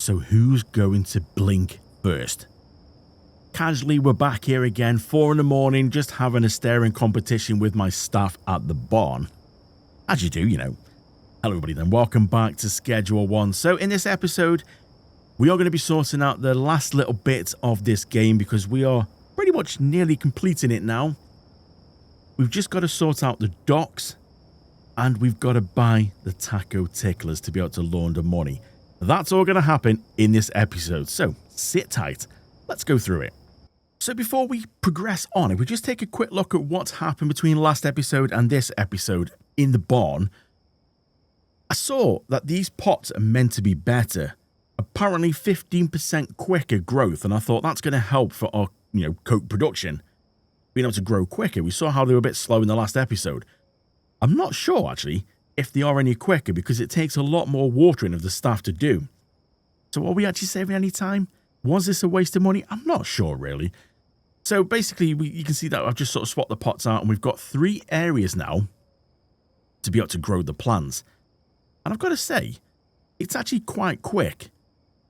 So who's going to blink first? Casually, we're back here again, 4 in the morning, just having a staring competition with my staff at the barn. As you do, you know. Hello everybody then, welcome back to Schedule 1. So in this episode, we are going to be sorting out the last little bit of this game because we are pretty much nearly completing it now. We've just got to sort out the docks and we've got to buy the taco ticklers to be able to launder money. That's all going to happen in this episode, so sit tight. Let's go through it. So before we progress on, if we just take a quick look at what's happened between last episode and this episode in the barn, I saw that these pots are meant to be better. Apparently 15% quicker growth, and I thought that's going to help for our, coke production. Being able to grow quicker. We saw how they were a bit slow in the last episode. I'm not sure, actually, if they are any quicker because it takes a lot more watering of the staff to do. So are we actually saving any time? Was this a waste of money? I'm not sure, really. So basically, you can see that I've just sort of swapped the pots out and we've got 3 areas now to be able to grow the plants. And I've got to say, it's actually quite quick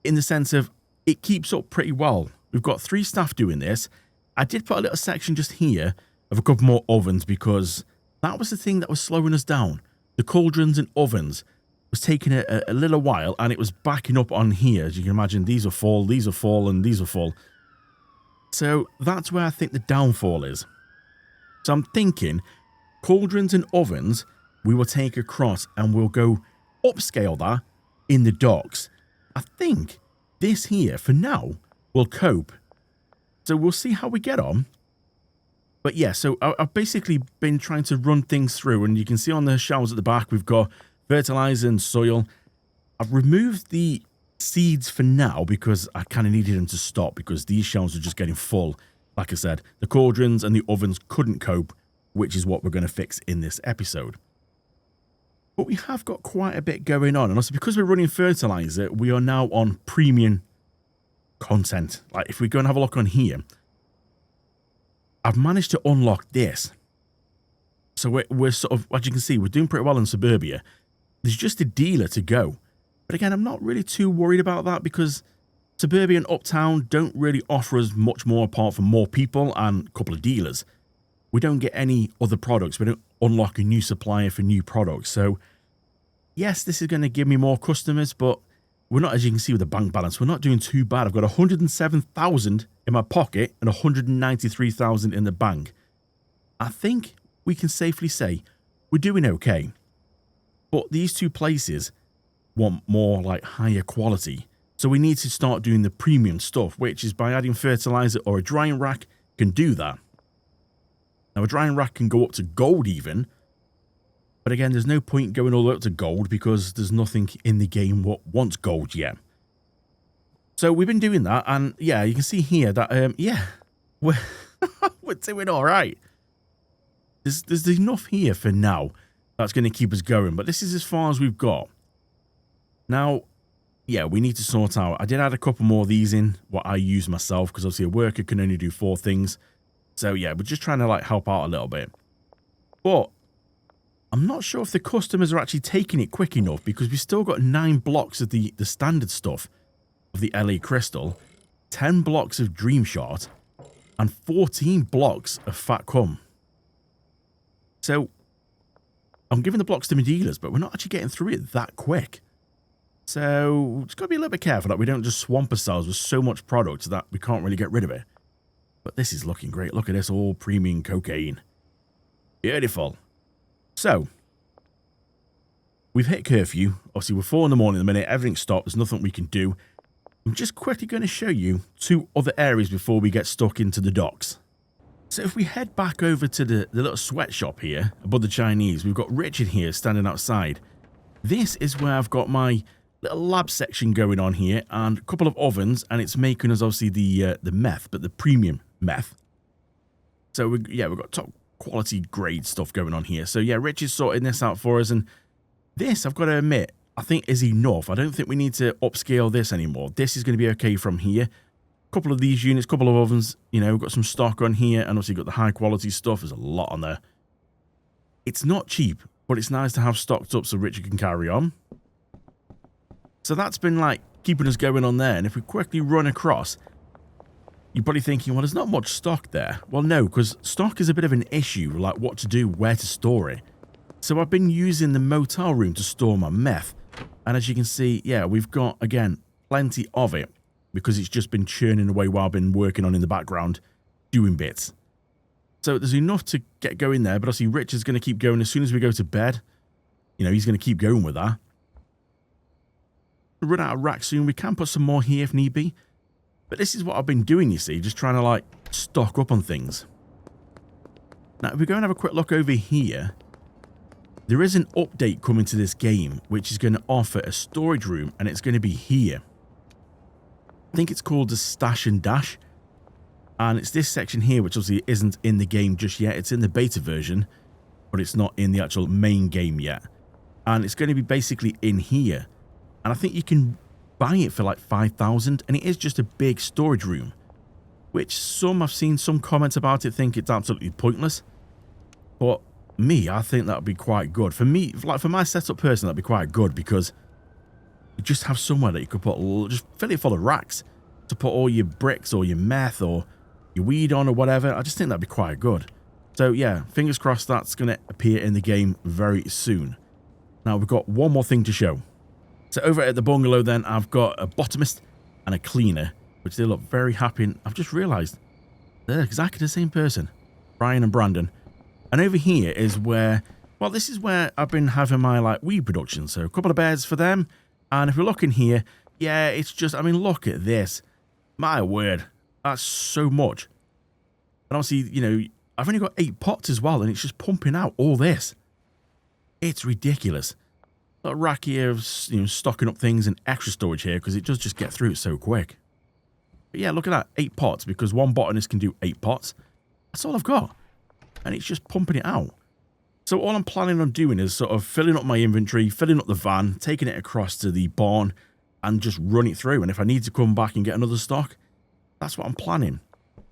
in the sense of it keeps up pretty well. We've got 3 staff doing this. I did put a little section just here of a couple more ovens because that was the thing that was slowing us down. The cauldrons and ovens was taking a little while and it was backing up on here. As you can imagine, these are full, and these are full. So that's where I think the downfall is. So I'm thinking cauldrons and ovens, we will take across and we'll go upscale that in the docks. I think this here, for now, will cope. So we'll see how we get on. But yeah, so I've basically been trying to run things through, and you can see on the shelves at the back, we've got fertilizer and soil. I've removed the seeds for now because I kind of needed them to stop because these shelves are just getting full. Like I said, the cauldrons and the ovens couldn't cope, which is what we're going to fix in this episode. But we have got quite a bit going on, and also because we're running fertilizer, we are now on premium content. Like if we go and have a look on here, I've managed to unlock this. So we're sort of, as you can see, we're doing pretty well in suburbia. There's just a dealer to go. But again, I'm not really too worried about that because suburbia and uptown don't really offer us much more apart from more people and a couple of dealers. We don't get any other products. We don't unlock a new supplier for new products. So yes, this is going to give me more customers, but we're not, as you can see with the bank balance, we're not doing too bad. I've got 107,000 in my pocket and 193,000 in the bank. I think we can safely say we're doing okay. But these 2 places want more like higher quality. So we need to start doing the premium stuff, which is by adding fertilizer or a drying rack can do that. Now a drying rack can go up to gold even. But again, there's no point going all the way up to gold because there's nothing in the game what wants gold yet. So we've been doing that, and yeah, you can see here that, we're, we're doing all right. There's enough here for now that's going to keep us going, but this is as far as we've got. Now, yeah, we need to sort out. I did add a couple more of these in, what I use myself, because obviously a worker can only do 4 things. So yeah, we're just trying to like help out a little bit. But I'm not sure if the customers are actually taking it quick enough because we've still got 9 blocks of the standard stuff of the LA Crystal, 10 blocks of Dream Shot, and 14 blocks of Fat Cum. So I'm giving the blocks to my dealers, but we're not actually getting through it that quick. So it's got to be a little bit careful that we don't just swamp ourselves with so much product that we can't really get rid of it. But this is looking great. Look at this, all premium cocaine. Beautiful. So, we've hit curfew. Obviously, we're 4 in the morning at the minute. Everything's stopped. There's nothing we can do. I'm just quickly going to show you 2 other areas before we get stuck into the docks. So, if we head back over to the little sweatshop here, above the Chinese, we've got Richard here standing outside. This is where I've got my little lab section going on here and a couple of ovens, and it's making us obviously the meth, but the premium meth. So, we've got top quality grade stuff going on here. So yeah, Rich is sorting this out for us, and this, I've got to admit, I think is enough. I don't think we need to upscale this anymore. This is going to be okay from here. A couple of these units, couple of ovens, we've got some stock on here, and obviously got the high quality stuff. There's a lot on there. It's not cheap, but it's nice to have stocked up so Richard can carry on. So that's been like keeping us going on there. And if we quickly run across, you're probably thinking, well, there's not much stock there. Well, no, because stock is a bit of an issue, like what to do, where to store it. So I've been using the motel room to store my meth. And as you can see, yeah, we've got, again, plenty of it because it's just been churning away while I've been working on in the background, doing bits. So there's enough to get going there, but obviously Rich is going to keep going as soon as we go to bed. You know, he's going to keep going with that. We'll run out of racks soon. We can put some more here if need be. But this is what I've been doing, you see, just trying to, like, stock up on things. Now, if we go and have a quick look over here, there is an update coming to this game, which is going to offer a storage room, and it's going to be here. I think it's called the Stash and Dash. And it's this section here, which obviously isn't in the game just yet. It's in the beta version, but it's not in the actual main game yet. And it's going to be basically in here. And I think you can buy it for like 5,000, and it is just a big storage room. Which I've seen some comments about it think it's absolutely pointless. But me, I think that would be quite good. For me, like for my setup person, that'd be quite good because you just have somewhere that you could put, just fill it full of racks to put all your bricks or your meth or your weed on or whatever. I just think that'd be quite good. So yeah, fingers crossed that's going to appear in the game very soon. Now we've got one more thing to show. So over at the bungalow then, I've got a bottomist and a cleaner, which they look very happy. And I've just realised they're exactly the same person, Brian and Brandon. And over here is where, well, this is where I've been having my like weed production. So a couple of beds for them. And if we look in here, yeah, it's just, I mean, look at this. My word, that's so much. And obviously, you know, I've only got 8 pots as well, and it's just pumping out all this. It's ridiculous. Got a rack here of, you know, stocking up things and extra storage here because it does just get through it so quick. But yeah, look at that, 8 pots because one botanist can do 8 pots. That's all I've got. And it's just pumping it out. So all I'm planning on doing is sort of filling up my inventory, filling up the van, taking it across to the barn, and just run it through. And if I need to come back and get another stock, that's what I'm planning.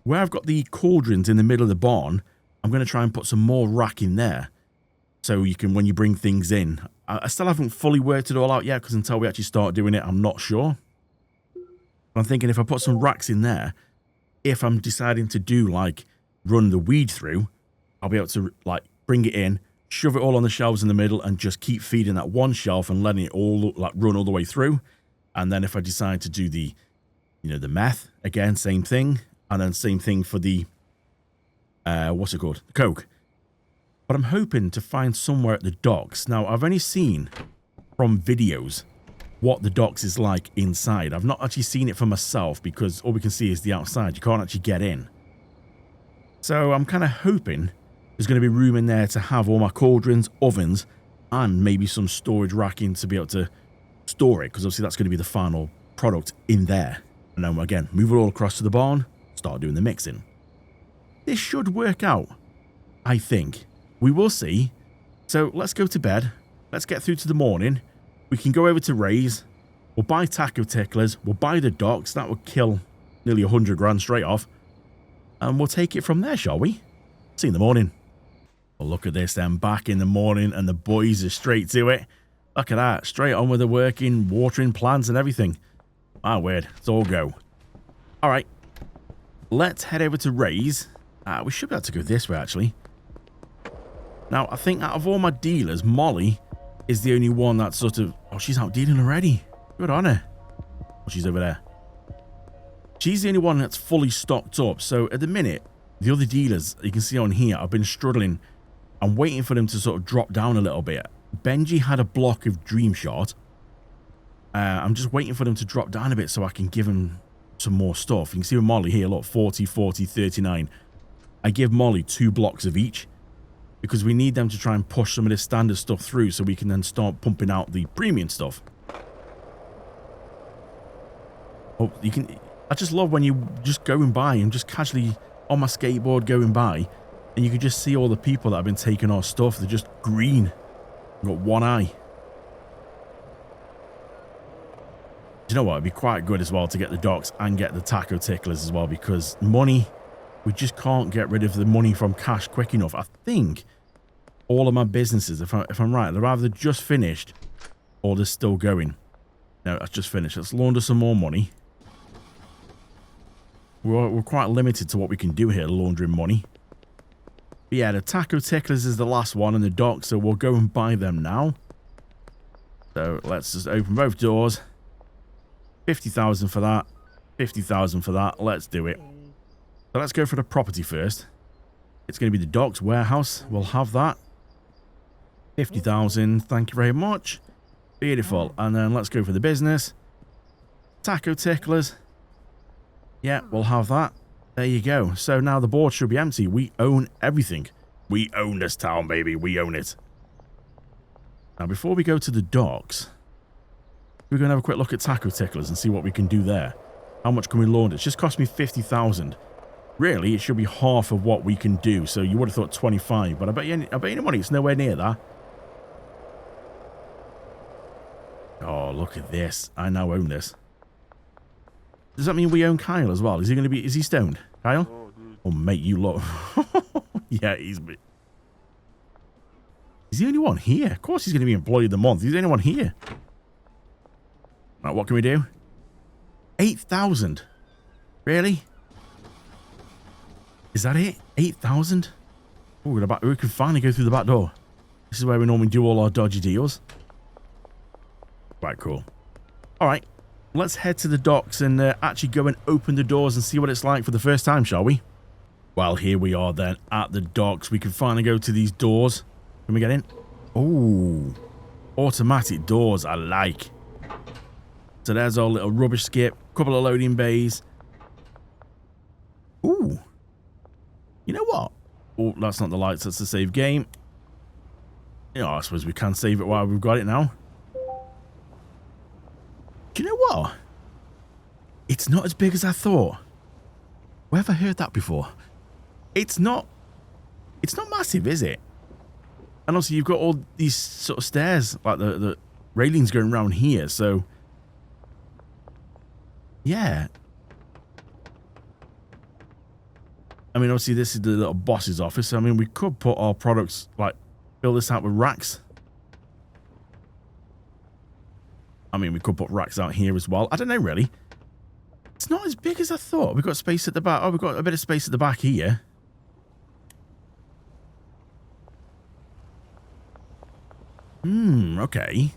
Where I've got the cauldrons in the middle of the barn, I'm going to try and put some more rack in there. So you can, when you bring things in. I still haven't fully worked it all out yet because until we actually start doing it, I'm not sure. But I'm thinking if I put some racks in there, if I'm deciding to do like run the weed through, I'll be able to like bring it in, shove it all on the shelves in the middle and just keep feeding that one shelf and letting it all like run all the way through. And then if I decide to do the, you know, the meth, again, same thing. And then same thing for the, what's it called? The coke. But I'm hoping to find somewhere at the docks. Now, I've only seen from videos what the docks is like inside. I've not actually seen it for myself because all we can see is the outside. You can't actually get in. So I'm kind of hoping there's going to be room in there to have all my cauldrons, ovens, and maybe some storage racking to be able to store it. Because obviously that's going to be the final product in there. And then again, move it all across to the barn, start doing the mixing. This should work out, I think. We will see. So let's go to bed. Let's get through to the morning. We can go over to Ray's. We'll buy taco ticklers. We'll buy the docks. That would kill nearly 100 grand straight off. And we'll take it from there, shall we? See you in the morning. Well, look at this then. Back in the morning and the boys are straight to it. Look at that. Straight on with the working, watering plants and everything. Ah, weird. It's all go. All right. Let's head over to Ray's. We should be able to go this way, actually. Now, I think out of all my dealers, Molly is the only one that's sort of... Oh, she's out dealing already. Good on her. Oh, she's over there. She's the only one that's fully stocked up. So at the minute, the other dealers, you can see on here, I've been struggling. I'm waiting for them to sort of drop down a little bit. Benji had a block of Dream Shot. I'm just waiting for them to drop down a bit so I can give him some more stuff. You can see with Molly here, look, 40, 40, 39. I give Molly 2 blocks of each. Because we need them to try and push some of this standard stuff through so we can then start pumping out the premium stuff. Oh, you can... I just love when you just going by and just casually on my skateboard going by and you can just see all the people that have been taking our stuff. They're just green. They've got one eye. Do you know what? It'd be quite good as well to get the docks and get the taco ticklers as well because money... We just can't get rid of the money from cash quick enough. I think all of my businesses, if I'm right, they're either just finished or they're still going. No, that's just finished. Let's launder some more money. We're quite limited to what we can do here, laundering money. But yeah, the taco ticklers is the last one in the dock, so we'll go and buy them now. So let's just open both doors. 50,000 for that. 50,000 for that. Let's do it. So let's go for the property first. It's going to be the docks warehouse. We'll have that. 50,000. Thank you very much. Beautiful. And then let's go for the business. Taco ticklers. Yeah, we'll have that. There you go. So now the board should be empty. We own everything. We own this town, baby. We own it. Now, before we go to the docks, we're going to have a quick look at taco ticklers and see what we can do there. How much can we launder? It's just cost me 50,000. Really, it should be half of what we can do. So you would have thought 25, but I bet you money it's nowhere near that. Oh, look at this. I now own this. Does that mean we own Kyle as well? Is he stoned? Kyle? Oh, mate, you look. Yeah, he's the only one here. Of course he's going to be employee of the month. He's the only one here. Right, what can we do? 8,000. Really? Is that it? 8,000? Oh, we can finally go through the back door. This is where we normally do all our dodgy deals. Quite cool. All right. Let's head to the docks and actually go and open the doors and see what it's like for the first time, shall we? Well, here we are then at the docks. We can finally go to these doors. Can we get in? Oh, automatic doors. I like. So there's our little rubbish skip. Couple of loading bays. Ooh. You know what? Oh, that's not the lights. That's the save game. You know, I suppose we can save it while we've got it now. Do you know what? It's not as big as I thought. Where have I heard that before? It's not massive, is it? And also you've got all these sort of stairs, like the railings going around here, so yeah. I mean, obviously this is the little boss's office. I mean, we could put our products, like, fill this out with racks. I mean, we could put racks out here as well. I don't know, really. It's not as big as I thought. We've got space at the back. Oh, we've got a bit of space at the back here. Okay.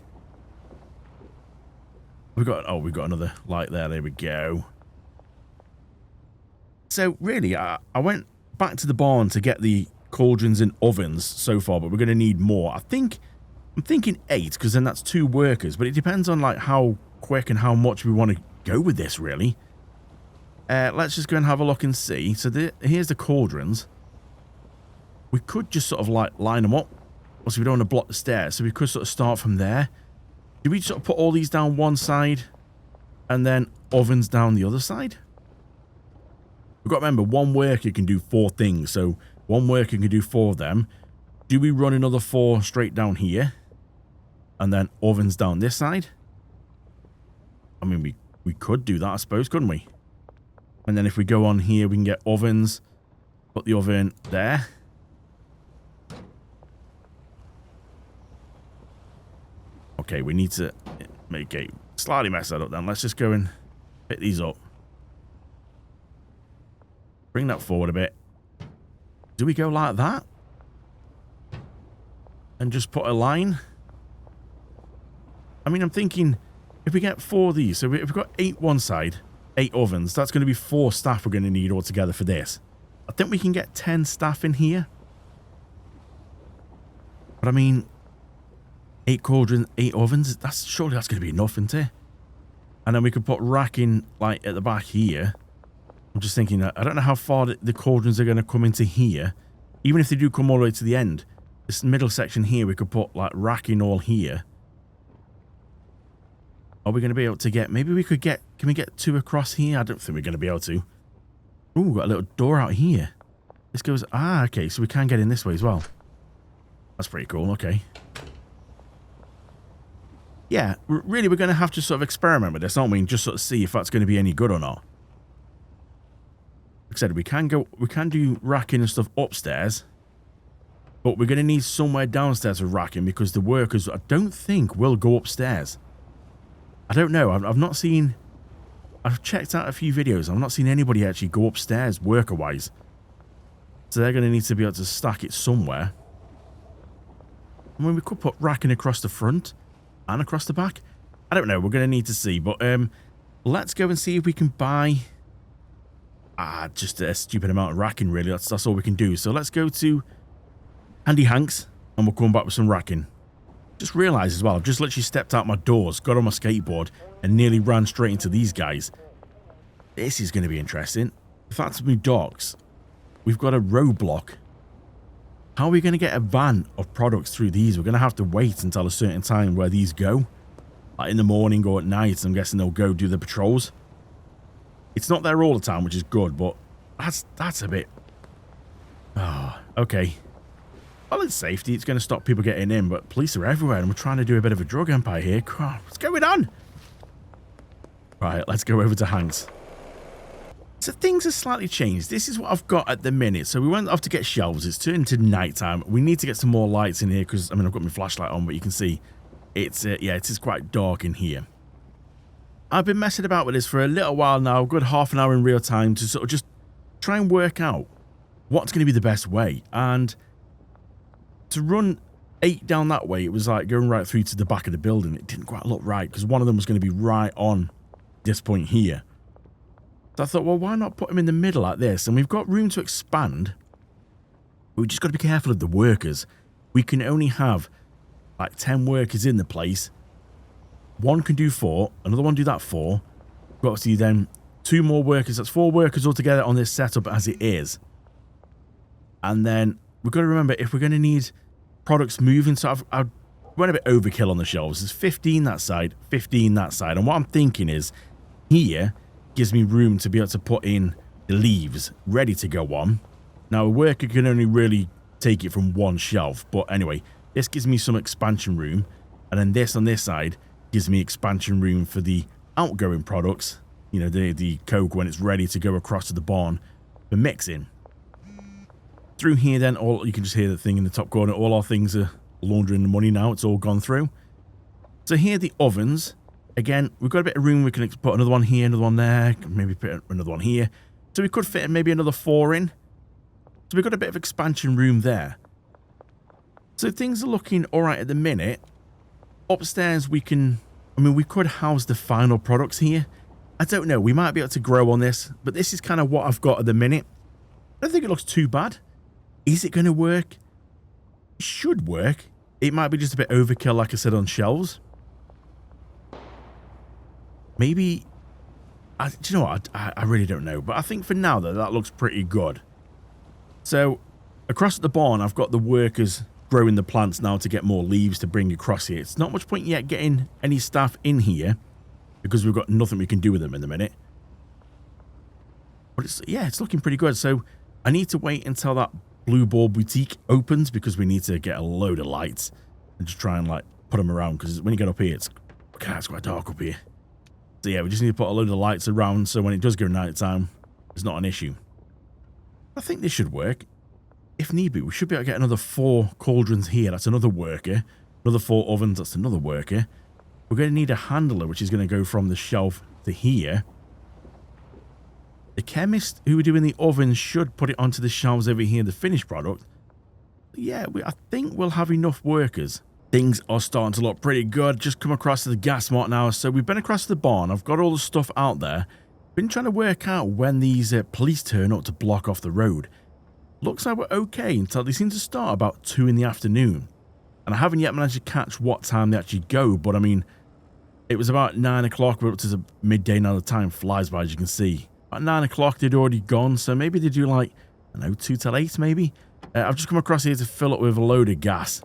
We've got another light there. There we go. So, really, I went back to the barn to get the cauldrons and ovens so far, but we're going to need more. I'm thinking 8, because then that's 2 workers, but it depends on, like, how quick and how much we want to go with this, really. Let's just go and have a look and see. So, here's the cauldrons. We could just sort of, like, line them up. Also, we don't want to block the stairs, so we could sort of start from there. Do we sort of put all these down one side and then ovens down the other side? We've got to remember, one worker can do 4 things, so one worker can do 4 of them. Do we run another 4 straight down here? And then ovens down this side? I mean, we could do that, I suppose, couldn't we? And then if we go on here, we can get ovens. Put the oven there. Okay, we need to make a slightly mess that up then. Let's just go and pick these up. Bring that forward a bit. Do we go like that? And just put a line? I mean, I'm thinking, if we get 4 of these, so if we've got 8 one side, 8 ovens, that's going to be 4 staff we're going to need altogether for this. I think we can get 10 staff in here. But I mean, 8 cauldrons, 8 ovens, surely that's going to be enough, isn't it? And then we could put racking, like, at the back here. I'm just thinking, I don't know how far the cauldrons are going to come into here. Even if they do come all the way to the end, this middle section here, we could put, like, racking all here. Are we going to be able to get... Maybe we could get... Can we get 2 across here? I don't think we're going to be able to. Ooh, we've got a little door out here. This goes... Ah, okay, so we can get in this way as well. That's pretty cool, okay. Yeah, really, we're going to have to sort of experiment with this, aren't we? And just sort of see if that's going to be any good or not. Like I said, we can do racking and stuff upstairs, but we're going to need somewhere downstairs for racking because the workers, I don't think, will go upstairs. I don't know. I've not seen... I've checked out a few videos. I've not seen anybody actually go upstairs worker-wise. So they're going to need to be able to stack it somewhere. I mean, we could put racking across the front and across the back. I don't know. We're going to need to see. But let's go and see if we can buy... just a stupid amount of racking, really. That's all we can do. So let's go to Handy Hanks and we'll come back with some racking. Just realised as well, I've just literally stepped out my doors, got on my skateboard, and nearly ran straight into these guys. This is going to be interesting. The fact of me docks, we've got a roadblock. How are we going to get a van of products through these? We're going to have to wait until a certain time where these go. Like in the morning or at night, I'm guessing they'll go do the patrols. It's not there all the time, which is good, but that's a bit... Oh, okay. Well, it's safety. It's going to stop people getting in, but police are everywhere, and we're trying to do a bit of a drug empire here. What's going on? Right, let's go over to Hanks. So things have slightly changed. This is what I've got at the minute. So we went off to get shelves. It's turned to nighttime. We need to get some more lights in here because, I mean, I've got my flashlight on, but you can see it's, yeah, it is quite dark in here. I've been messing about with this for a little while now, a good half an hour in real time to sort of just try and work out what's going to be the best way. And to run 8 down that way, it was like going right through to the back of the building. It didn't quite look right because one of them was going to be right on this point here. So I thought, well, why not put them in the middle like this? And we've got room to expand. We've just got to be careful of the workers. We can only have like 10 workers in the place. One can do 4, another one do that 4. We've got to see then 2 more workers. That's 4 workers altogether on this setup as it is. And then we've got to remember if we're going to need products moving. So I've went a bit overkill on the shelves. There's 15 that side, 15 that side. And what I'm thinking is here gives me room to be able to put in the leaves ready to go on. Now a worker can only really take it from one shelf. But anyway, this gives me some expansion room. And then this on this side gives me expansion room for the outgoing products. You know, the coke when it's ready to go across to the barn for mixing. Through here then, all you can just hear the thing in the top corner. All our things are laundering the money now. It's all gone through. So here are the ovens. Again, we've got a bit of room. We can put another one here, another one there. Maybe put another one here. So we could fit maybe another 4 in. So we've got a bit of expansion room there. So things are looking all right at the minute. Upstairs we can... I mean, we could house the final products here. I don't know. We might be able to grow on this. But this is kind of what I've got at the minute. I don't think it looks too bad. Is it going to work? It should work. It might be just a bit overkill, like I said, on shelves. Maybe... do you know what? I really don't know. But I think for now, though, that looks pretty good. So, across at the barn, I've got the workers growing the plants now to get more leaves to bring across here. It's not much point yet getting any staff in here because we've got nothing we can do with them in the minute. But it's looking pretty good. So, I need to wait until that Blue Ball Boutique opens because we need to get a load of lights and just try and like put them around because when you get up here, it's quite dark up here. So yeah, we just need to put a load of lights around so when it does go night time, it's not an issue. I think this should work. If need be, we should be able to get another 4 cauldrons here. That's another worker. Another 4 ovens. That's another worker. We're going to need a handler, which is going to go from the shelf to here. The chemist who we're doing the ovens should put it onto the shelves over here, the finished product. But yeah, I think we'll have enough workers. Things are starting to look pretty good. Just come across to the gas mart now. So we've been across to the barn. I've got all the stuff out there. Been trying to work out when these police turn up to block off the road. Looks like we're okay until they seem to start about 2 in the afternoon. And I haven't yet managed to catch what time they actually go. But I mean, it was about 9 o'clock. We're up to midday now. The time flies by, as you can see. At 9 o'clock, they'd already gone. So maybe they do like, I don't know, 2 till 8 maybe. I've just come across here to fill up with a load of gas.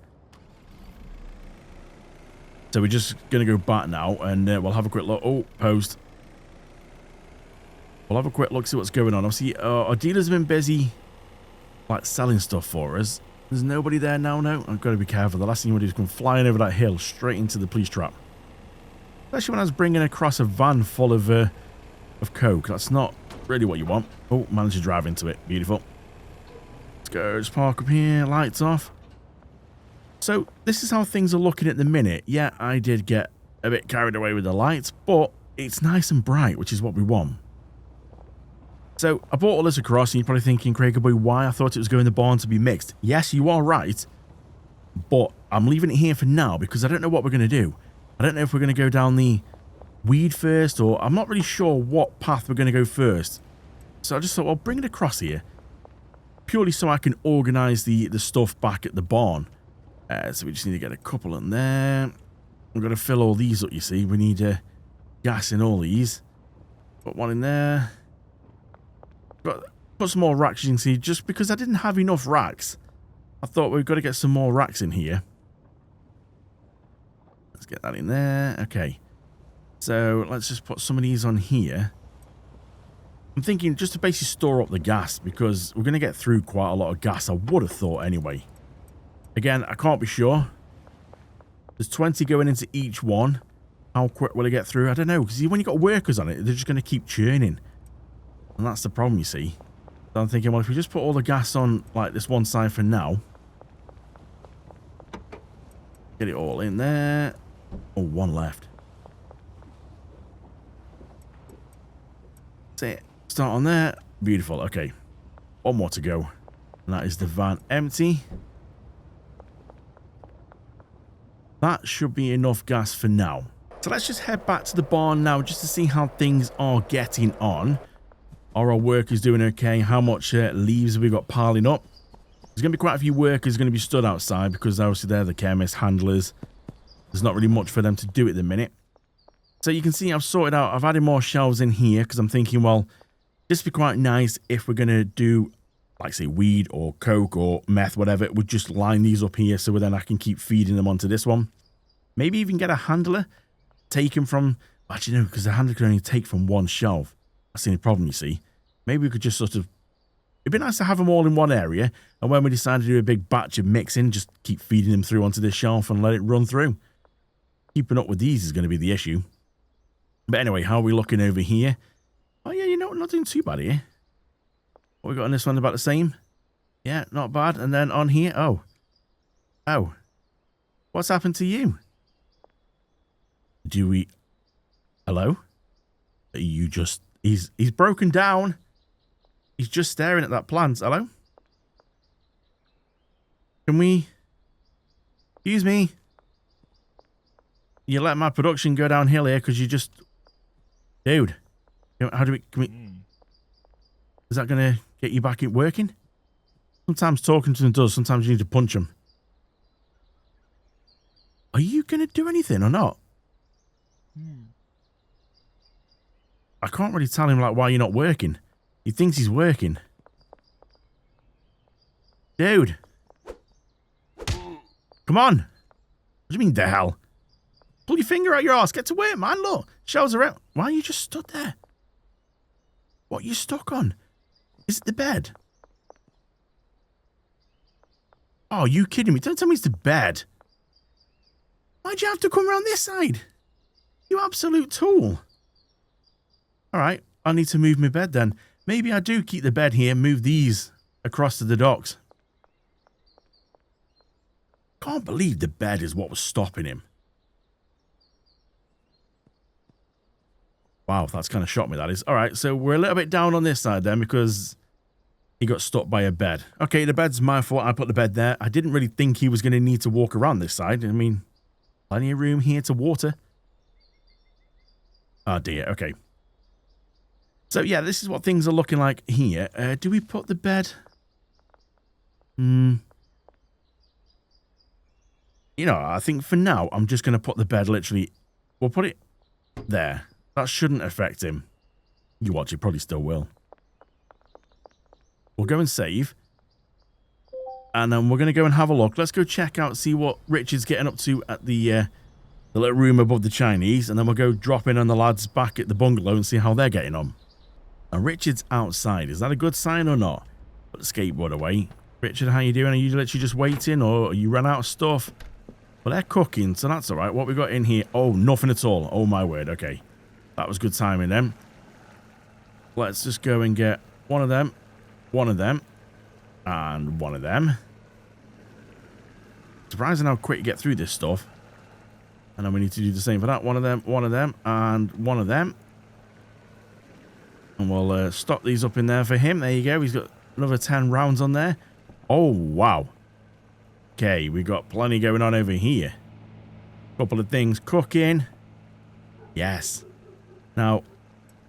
So we're just going to go back now and we'll have a quick look. Oh, post. We'll have a quick look, see what's going on. Obviously, our dealers have been busy like selling stuff for us. There's nobody there now, no. I've got to be careful. The last thing you want to do is come flying over that hill straight into the police trap. Especially when I was bringing across a van full of coke. That's not really what you want. Oh, managed to drive into it. Beautiful. Let's go. Just park up here. Lights off. So, this is how things are looking at the minute. Yeah, I did get a bit carried away with the lights, but it's nice and bright, which is what we want. So I brought all this across, and you're probably thinking, Craig boy, why I thought it was going in the barn to be mixed. Yes, you are right, but I'm leaving it here for now because I don't know what we're going to do. I don't know if we're going to go down the weed first, or I'm not really sure what path we're going to go first. So I just thought, well, bring it across here, purely so I can organise the stuff back at the barn. So we just need to get a couple in there. We're going to fill all these up, you see. We need gas in all these. Put one in there. Put some more racks, you can see, just because I didn't have enough racks. I thought we've got to get some more racks in here. Let's get that in there. Okay. So let's just put some of these on here. I'm thinking just to basically store up the gas, because we're going to get through quite a lot of gas, I would have thought anyway. Again, I can't be sure. There's 20 going into each one. How quick will it get through? I don't know, because when you've got workers on it, they're just going to keep churning. And that's the problem, you see. So I'm thinking, well, if we just put all the gas on, like, this one side for now. Get it all in there. Oh, one left. That's it. Start on there. Beautiful. Okay. One more to go. And that is the van empty. That should be enough gas for now. So let's just head back to the barn now just to see how things are getting on. Are our workers doing okay? How much leaves have we got piling up? There's going to be quite a few workers going to be stood outside because obviously they're the chemists, handlers. There's not really much for them to do at the minute. So you can see I've sorted out, I've added more shelves in here because I'm thinking, well, this would be quite nice if we're going to do, like say, weed or coke or meth, whatever. We'd just line these up here so then I can keep feeding them onto this one. Maybe even get a handler, take them from, actually no, because the handler can only take from one shelf. That's the only problem, you see. Maybe we could just sort of, it'd be nice to have them all in one area, and when we decide to do a big batch of mixing, just keep feeding them through onto this shelf and let it run through. Keeping up with these is going to be the issue. But anyway, how are we looking over here? Oh yeah, you know, not doing too bad here. What we got on this one, about the same? Yeah, not bad. And then on here, oh. What's happened to you? Do we... Hello? Are you just... He's broken down. He's just staring at that plant. Hello? Can we... Excuse me? You let my production go downhill here because you just... Dude. How do we... Can we... Is that going to get you back in working? Sometimes talking to them does. Sometimes you need to punch them. Are you going to do anything or not? I can't really tell him, like, why you're not working. He thinks he's working. Dude. Come on. What do you mean, the hell? Pull your finger out your ass. Get to work, man. Look. Shelves are out. Why are you just stood there? What are you stuck on? Is it the bed? Oh, are you kidding me? Don't tell me it's the bed. Why'd you have to come around this side? You absolute tool. Alright, I need to move my bed then. Maybe I do keep the bed here, move these across to the docks. Can't believe the bed is what was stopping him. Wow, that's kind of shocked me, that is. Alright, so we're a little bit down on this side then because he got stuck by a bed. Okay, the bed's my fault. I put the bed there. I didn't really think he was going to need to walk around this side. I mean, plenty of room here to water. Oh dear, okay. So yeah, this is what things are looking like here. Do we put the bed? You know, I think for now, I'm just going to put the bed literally... We'll put it there. That shouldn't affect him. You watch, it probably still will. We'll go and save. And then we're going to go and have a look. Let's go check out, see what Richard's getting up to at the little room above the Chinese. And then we'll go drop in on the lads back at the bungalow and see how they're getting on. Now, Richard's outside. Is that a good sign or not? Put the skateboard away. Richard, how you doing? Are you literally just waiting or you ran out of stuff? Well, they're cooking, so that's all right. What we got in here? Oh, nothing at all. Oh, my word. Okay. That was good timing then. Let's just go and get one of them, and one of them. Surprising how quick you get through this stuff. And then we need to do the same for that. One of them, and one of them. And we'll stock these up in there for him. There you go. He's got another 10 rounds on there. Oh, wow. Okay, we got plenty going on over here. Couple of things cooking. Yes. Now,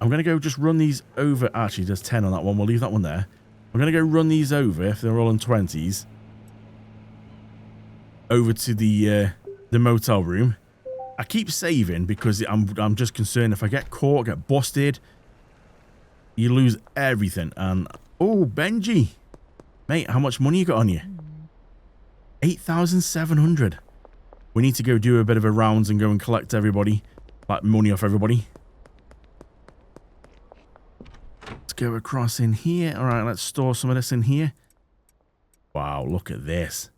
I'm going to go just run these over. Actually, there's 10 on that one. We'll leave that one there. I'm going to go run these over, if they're all in 20s. Over to the motel room. I keep saving because I'm just concerned if I get caught, get busted, you lose everything. And oh, Benji, mate, how much money you got on you? 8,700. We need to go do a bit of a rounds and go and collect everybody, like money off everybody. Let's go across in here. All right, let's store some of this in here. Wow, look at this.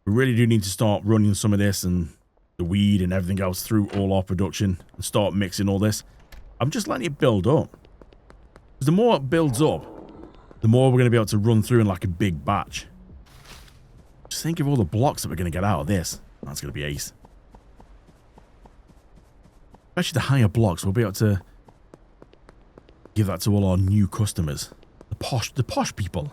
We really do need to start running some of this and the weed and everything else through all our production and start mixing all this. I'm just letting it build up. Because the more it builds up, the more we're going to be able to run through in like a big batch. Just think of all the blocks that we're going to get out of this. That's going to be ace. Especially the higher blocks, we'll be able to give that to all our new customers. The posh people.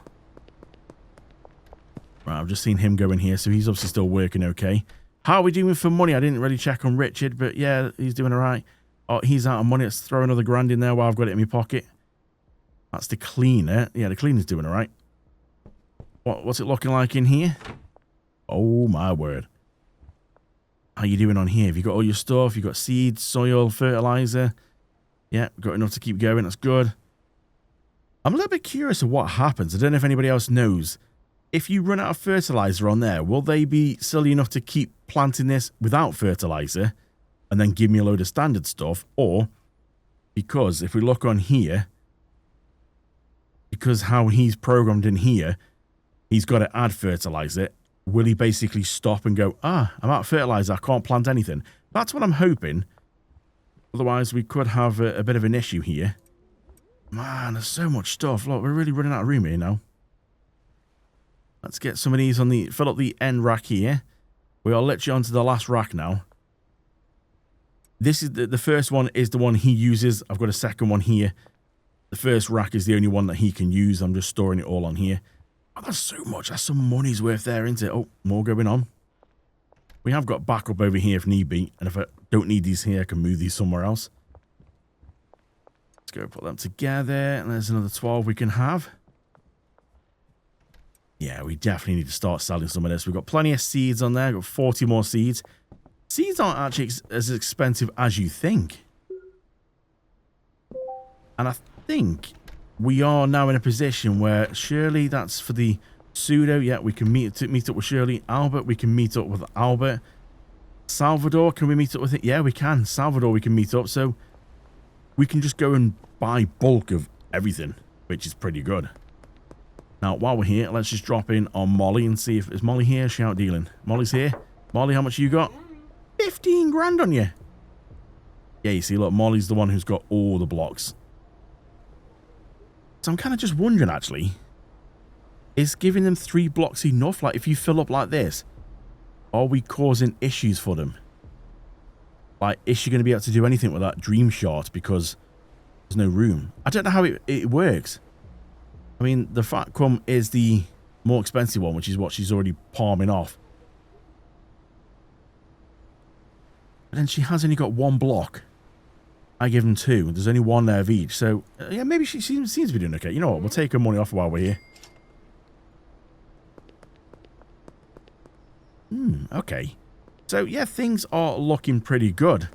Right, I've just seen him go in here, so he's obviously still working okay. How are we doing for money? I didn't really check on Richard, but yeah, he's doing all right. Oh, he's out of money. Let's throw another grand in there while I've got it in my pocket. That's the cleaner. Yeah, the cleaner's doing all right. What's it looking like in here? Oh, my word. How you doing on here? Have you got all your stuff? You got seeds, soil, fertilizer? Yeah, got enough to keep going. That's good. I'm a little bit curious of what happens. I don't know if anybody else knows. If you run out of fertilizer on there, will they be silly enough to keep planting this without fertilizer and then give me a load of standard stuff? Or, because if we look on here, because how he's programmed in here, he's got to add fertilizer. Will he basically stop and go, I'm out of fertilizer, I can't plant anything? That's what I'm hoping. Otherwise, we could have a bit of an issue here. Man, there's so much stuff. Look, we're really running out of room here now. Let's get some of these on the, fill up the end rack here. We are literally onto the last rack now. This is the first one is the one he uses. I've got a second one here. The first rack is the only one that he can use. I'm just storing it all on here. Oh, that's so much. That's some money's worth there, isn't it? Oh, more going on. We have got backup over here if need be. And if I don't need these here, I can move these somewhere else. Let's go put them together. And there's another 12 we can have. Yeah, we definitely need to start selling some of this. We've got plenty of seeds on there. We've got 40 more seeds. Seeds aren't actually as expensive as you think. And I think we are now in a position where Shirley, that's for the pseudo. Yeah, we can meet up with Shirley. Albert, we can meet up with Albert. Salvador, can we meet up with it? Yeah, we can. Salvador, we can meet up. So we can just go and buy bulk of everything, which is pretty good. Now, while we're here, let's just drop in on Molly and see if... Is Molly here? She out dealing. Molly's here. Molly, how much you got? 15 grand on you. Yeah, you see, look, Molly's the one who's got all the blocks. So I'm kind of just wondering, actually, is giving them 3 blocks enough? Like, if you fill up like this, are we causing issues for them? Like, is she going to be able to do anything with that dream shot because there's no room? I don't know how it works. I mean, the Fatcom is the more expensive one, which is what she's already palming off. But then she has only got 1 block. I give them 2. There's only 1 there of each. So, yeah, maybe she seems to be doing okay. You know what? We'll take her money off while we're here. Okay. So, yeah, things are looking pretty good.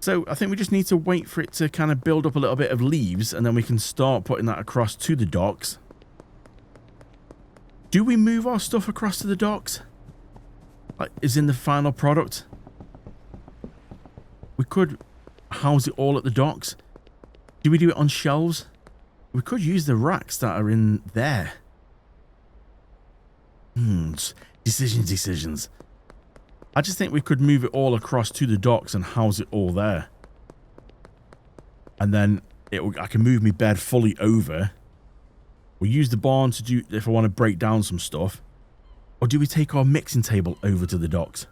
So, I think we just need to wait for it to kind of build up a little bit of leaves, and then we can start putting that across to the docks. Do we move our stuff across to the docks? Like, is in the final product? We could house it all at the docks. Do we do it on shelves? We could use the racks that are in there. Decisions. I just think we could move it all across to the docks and house it all there. And then I can move my bed fully over. We'll use the barn to do if I want to break down some stuff. Or do we take our mixing table over to the docks?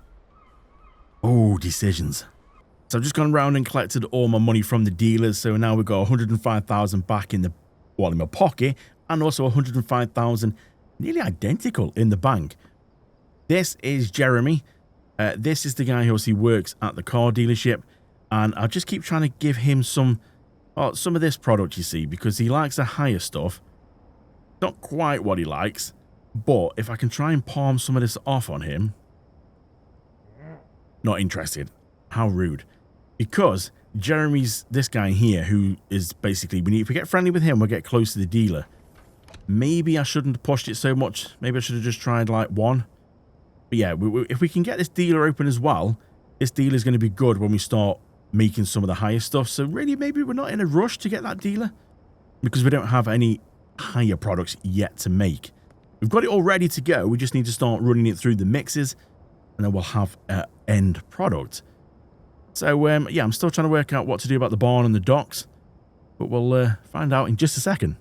Oh, decisions. So I've just gone around and collected all my money from the dealers. So now we've got 105,000 back in my pocket, and also 105,000 nearly identical in the bank. This is Jeremy. This is the guy who obviously works at the car dealership, and I'll just keep trying to give him some of this product, you see, because he likes the higher stuff. Not quite what he likes, but if I can try and palm some of this off on him. Not interested. How rude. Because Jeremy's this guy here who is basically, if we get friendly with him, we'll get close to the dealer. Maybe I shouldn't have pushed it so much. Maybe I should have just tried like one. But yeah, if we can get this dealer open as well, this dealer is going to be good when we start making some of the higher stuff. So really, maybe we're not in a rush to get that dealer because we don't have any higher products yet to make. We've got it all ready to go. We just need to start running it through the mixes, and then we'll have an end product. So, yeah, I'm still trying to work out what to do about the barn and the docks, but we'll find out in just a second.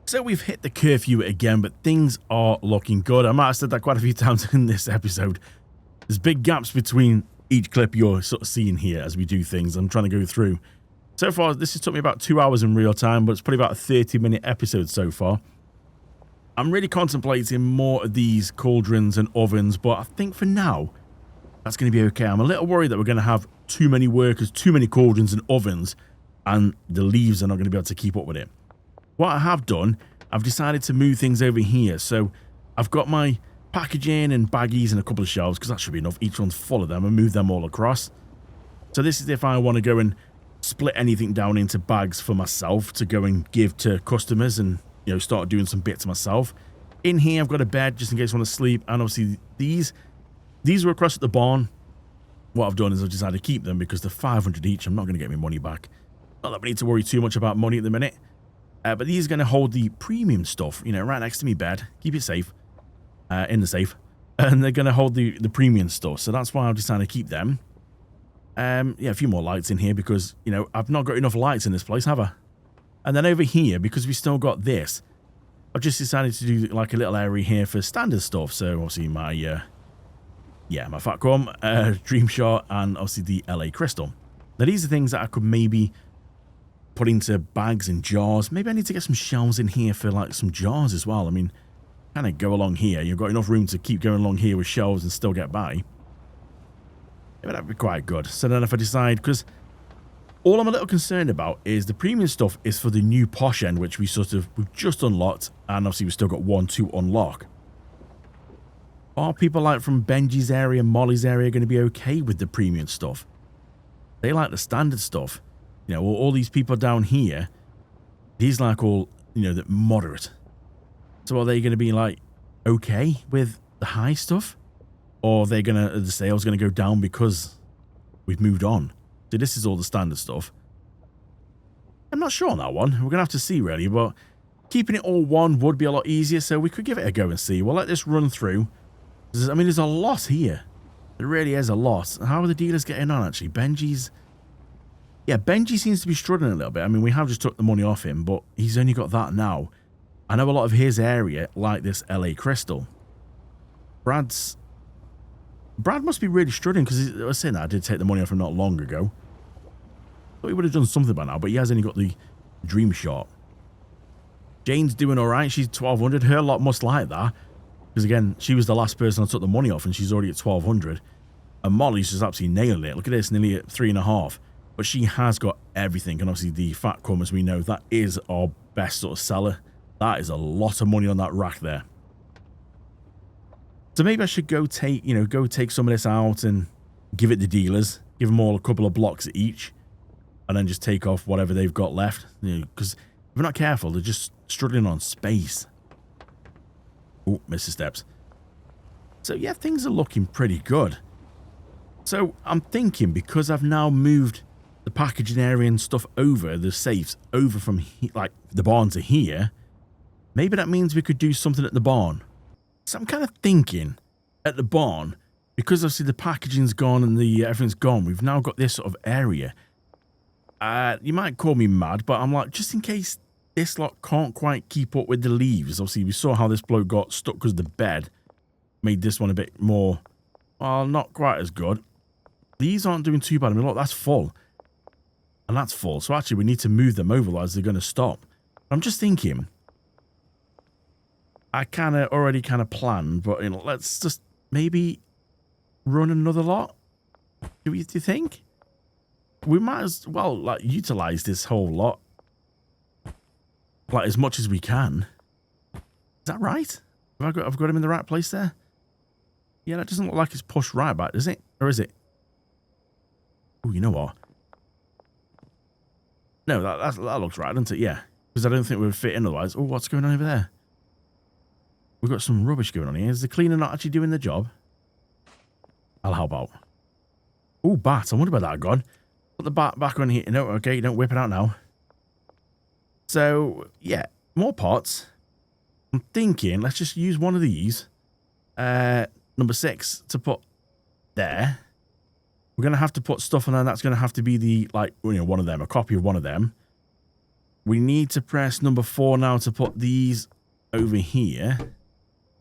So we've hit the curfew again, but things are looking good. I might have said that quite a few times in this episode. There's big gaps between each clip you're sort of seeing here as we do things. I'm trying to go through. So far, this has took me about 2 hours in real time, but it's probably about a 30-minute episode so far. I'm really contemplating more of these cauldrons and ovens, but I think for now, that's going to be okay. I'm a little worried that we're going to have too many workers, too many cauldrons and ovens, and the leaves are not going to be able to keep up with it. What I have done, I've decided to move things over here. So I've got my packaging and baggies and a couple of shelves, because that should be enough. Each one's full of them, and move them all across. So this is if I want to go and split anything down into bags for myself to go and give to customers and, you know, start doing some bits myself. In here, I've got a bed just in case I want to sleep. And obviously these were across at the barn. What I've done is I've decided to keep them because they're 500 each. I'm not going to get my money back. Not that we need to worry too much about money at the minute. But these are going to hold the premium stuff, you know, right next to me bed. Keep it safe. In the safe. And they're going to hold the premium stuff. So that's why I've decided to keep them. Yeah, a few more lights in here because, you know, I've not got enough lights in this place, have I? And then over here, because we still got this, I've just decided to do like a little area here for standard stuff. So obviously my, my Fatcom, Dream Shot, and obviously the LA Crystal. Now these are things that I could maybe put into bags and jars. Maybe I need to get some shelves in here for like some jars as well. I mean, kind of go along here. You've got enough room to keep going along here with shelves and still get by. Yeah, that'd be quite good. So then if I decide, because all I'm a little concerned about is the premium stuff is for the new posh end, which we've just unlocked, and obviously we've still got one to unlock. Are people like from Benji's area, Molly's area going to be okay with the premium stuff? They like the standard stuff. You know, all these people down here, he's like all, you know, the moderate. So are they going to be like okay with the high stuff? Or are they the sales going to go down because we've moved on? So this is all the standard stuff. I'm not sure on that one. We're going to have to see really, but keeping it all one would be a lot easier. So we could give it a go and see. We'll let this run through. I mean, there's a lot here. There really is a lot. How are the dealers getting on actually? Benji's... Yeah, Benji seems to be struggling a little bit. I mean, we have just took the money off him, but he's only got that now. I know a lot of his area like this LA Crystal. Brad must be really struggling because I was saying that I did take the money off him not long ago. Thought he would have done something by now, but he has only got the Dream Shot. Jane's doing all right. She's 1,200. Her lot must like that because again, she was the last person I took the money off, and she's already at 1,200. And Molly's just absolutely nailing it. Look at this, nearly at 3.5. But she has got everything, and obviously the Fatcom, as we know, that is our best sort of seller. That is a lot of money on that rack there. So maybe I should go take some of this out and give it the dealers. Give them all a couple of blocks each. And then just take off whatever they've got left. Because if we're not careful, they're just struggling on space. Oh, missed the steps. So yeah, things are looking pretty good. So I'm thinking, because I've now moved the packaging area and stuff over, the safes, over from like the barn to here, maybe that means we could do something at the barn. So I'm kind of thinking at the barn, because obviously the packaging's gone and everything's gone, we've now got this sort of area. You might call me mad, but I'm like, just in case this lot can't quite keep up with the leaves. Obviously, we saw how this bloke got stuck because the bed made this one a bit more, well, not quite as good. These aren't doing too bad. I mean, look, that's full. And that's full. So actually, we need to move them over, otherwise they're going to stop. I'm just thinking, I kind of already planned, but you know, let's just maybe run another lot. Do you think? We might as well like utilize this whole lot like as much as we can. Is that right? I've got him in the right place there? Yeah, that doesn't look like it's pushed right back, does it? Or is it? Oh, you know what? No, that looks right, doesn't it? Yeah. Because I don't think we would fit in otherwise. Oh, what's going on over there? We've got some rubbish going on here. Is the cleaner not actually doing the job? I'll help out. Oh, bat. I wonder about that gone. Put the bat back on here. No, okay, don't whip it out now. So, yeah, more pots. I'm thinking, let's just use one of these. Number 6 to put there. We're going to have to put stuff on there. That's going to have to be the, like, you know, one of them, a copy of one of them. We need to press number 4 now to put these over here.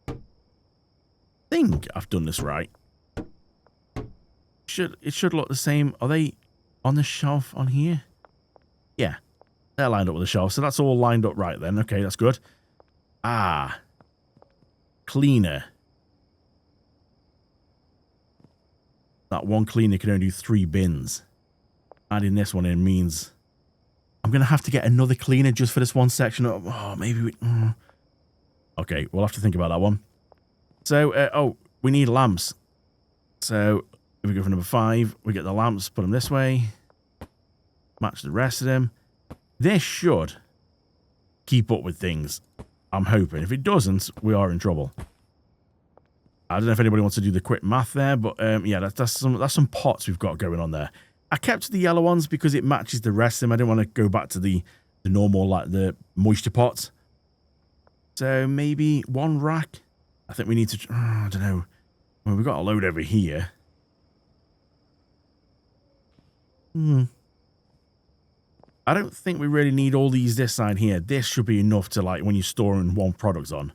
I think I've done this right. It should look the same. Are they on the shelf on here? Yeah, they're lined up with the shelf. So that's all lined up right then. Okay, that's good. Ah, cleaner. That one cleaner can only do 3 bins. Adding this one in means I'm going to have to get another cleaner just for this one section. Oh, maybe we... Okay, we'll have to think about that one. So, oh, we need lamps. So, if we go for number 5, we get the lamps, put them this way. Match the rest of them. This should keep up with things, I'm hoping. If it doesn't, we are in trouble. I don't know if anybody wants to do the quick math there, but yeah, that's some pots we've got going on there. I kept the yellow ones because it matches the rest of them. I didn't want to go back to the normal, like the moisture pots. So maybe 1 rack. I think we need to, I don't know. Well, we've got a load over here. I don't think we really need all these this side here. This should be enough to, like, when you're storing one product on.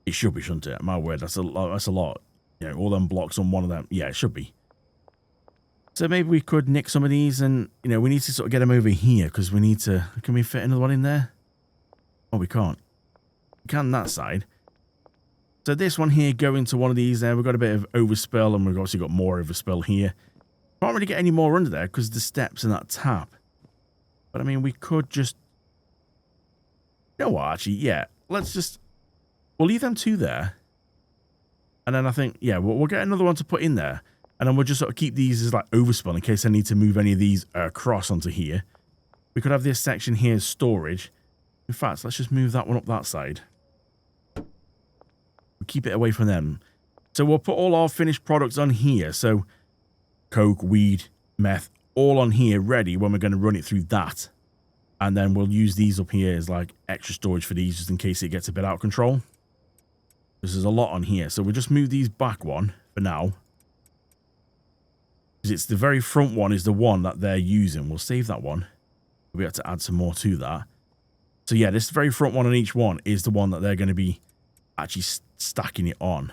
It should be, shouldn't it? My word, that's a lot. You know, all them blocks on one of them. Yeah, it should be. So maybe we could nick some of these and, you know, we need to sort of get them over here because we need to... Can we fit another one in there? Oh, we can't. We can on that side. So this one here, go into one of these there. We've got a bit of overspill and we've obviously got more overspill here. Can't really get any more under there because the steps and that tap. But, I mean, we could just... You know what, actually, yeah. Let's just... We'll leave them 2 there. And then I think, yeah, we'll get another one to put in there. And then we'll just sort of keep these as like overspill in case I need to move any of these across onto here. We could have this section here as storage. In fact, let's just move that one up that side. We'll keep it away from them. So we'll put all our finished products on here. So coke, weed, meth, all on here ready when we're going to run it through that. And then we'll use these up here as like extra storage for these just in case it gets a bit out of control. This is a lot on here. So we'll just move these back one for now. Because it's the very front one is the one that they're using. We'll save that one. We'll have to add some more to that. So yeah, this very front one on each one is the one that they're going to be actually stacking it on.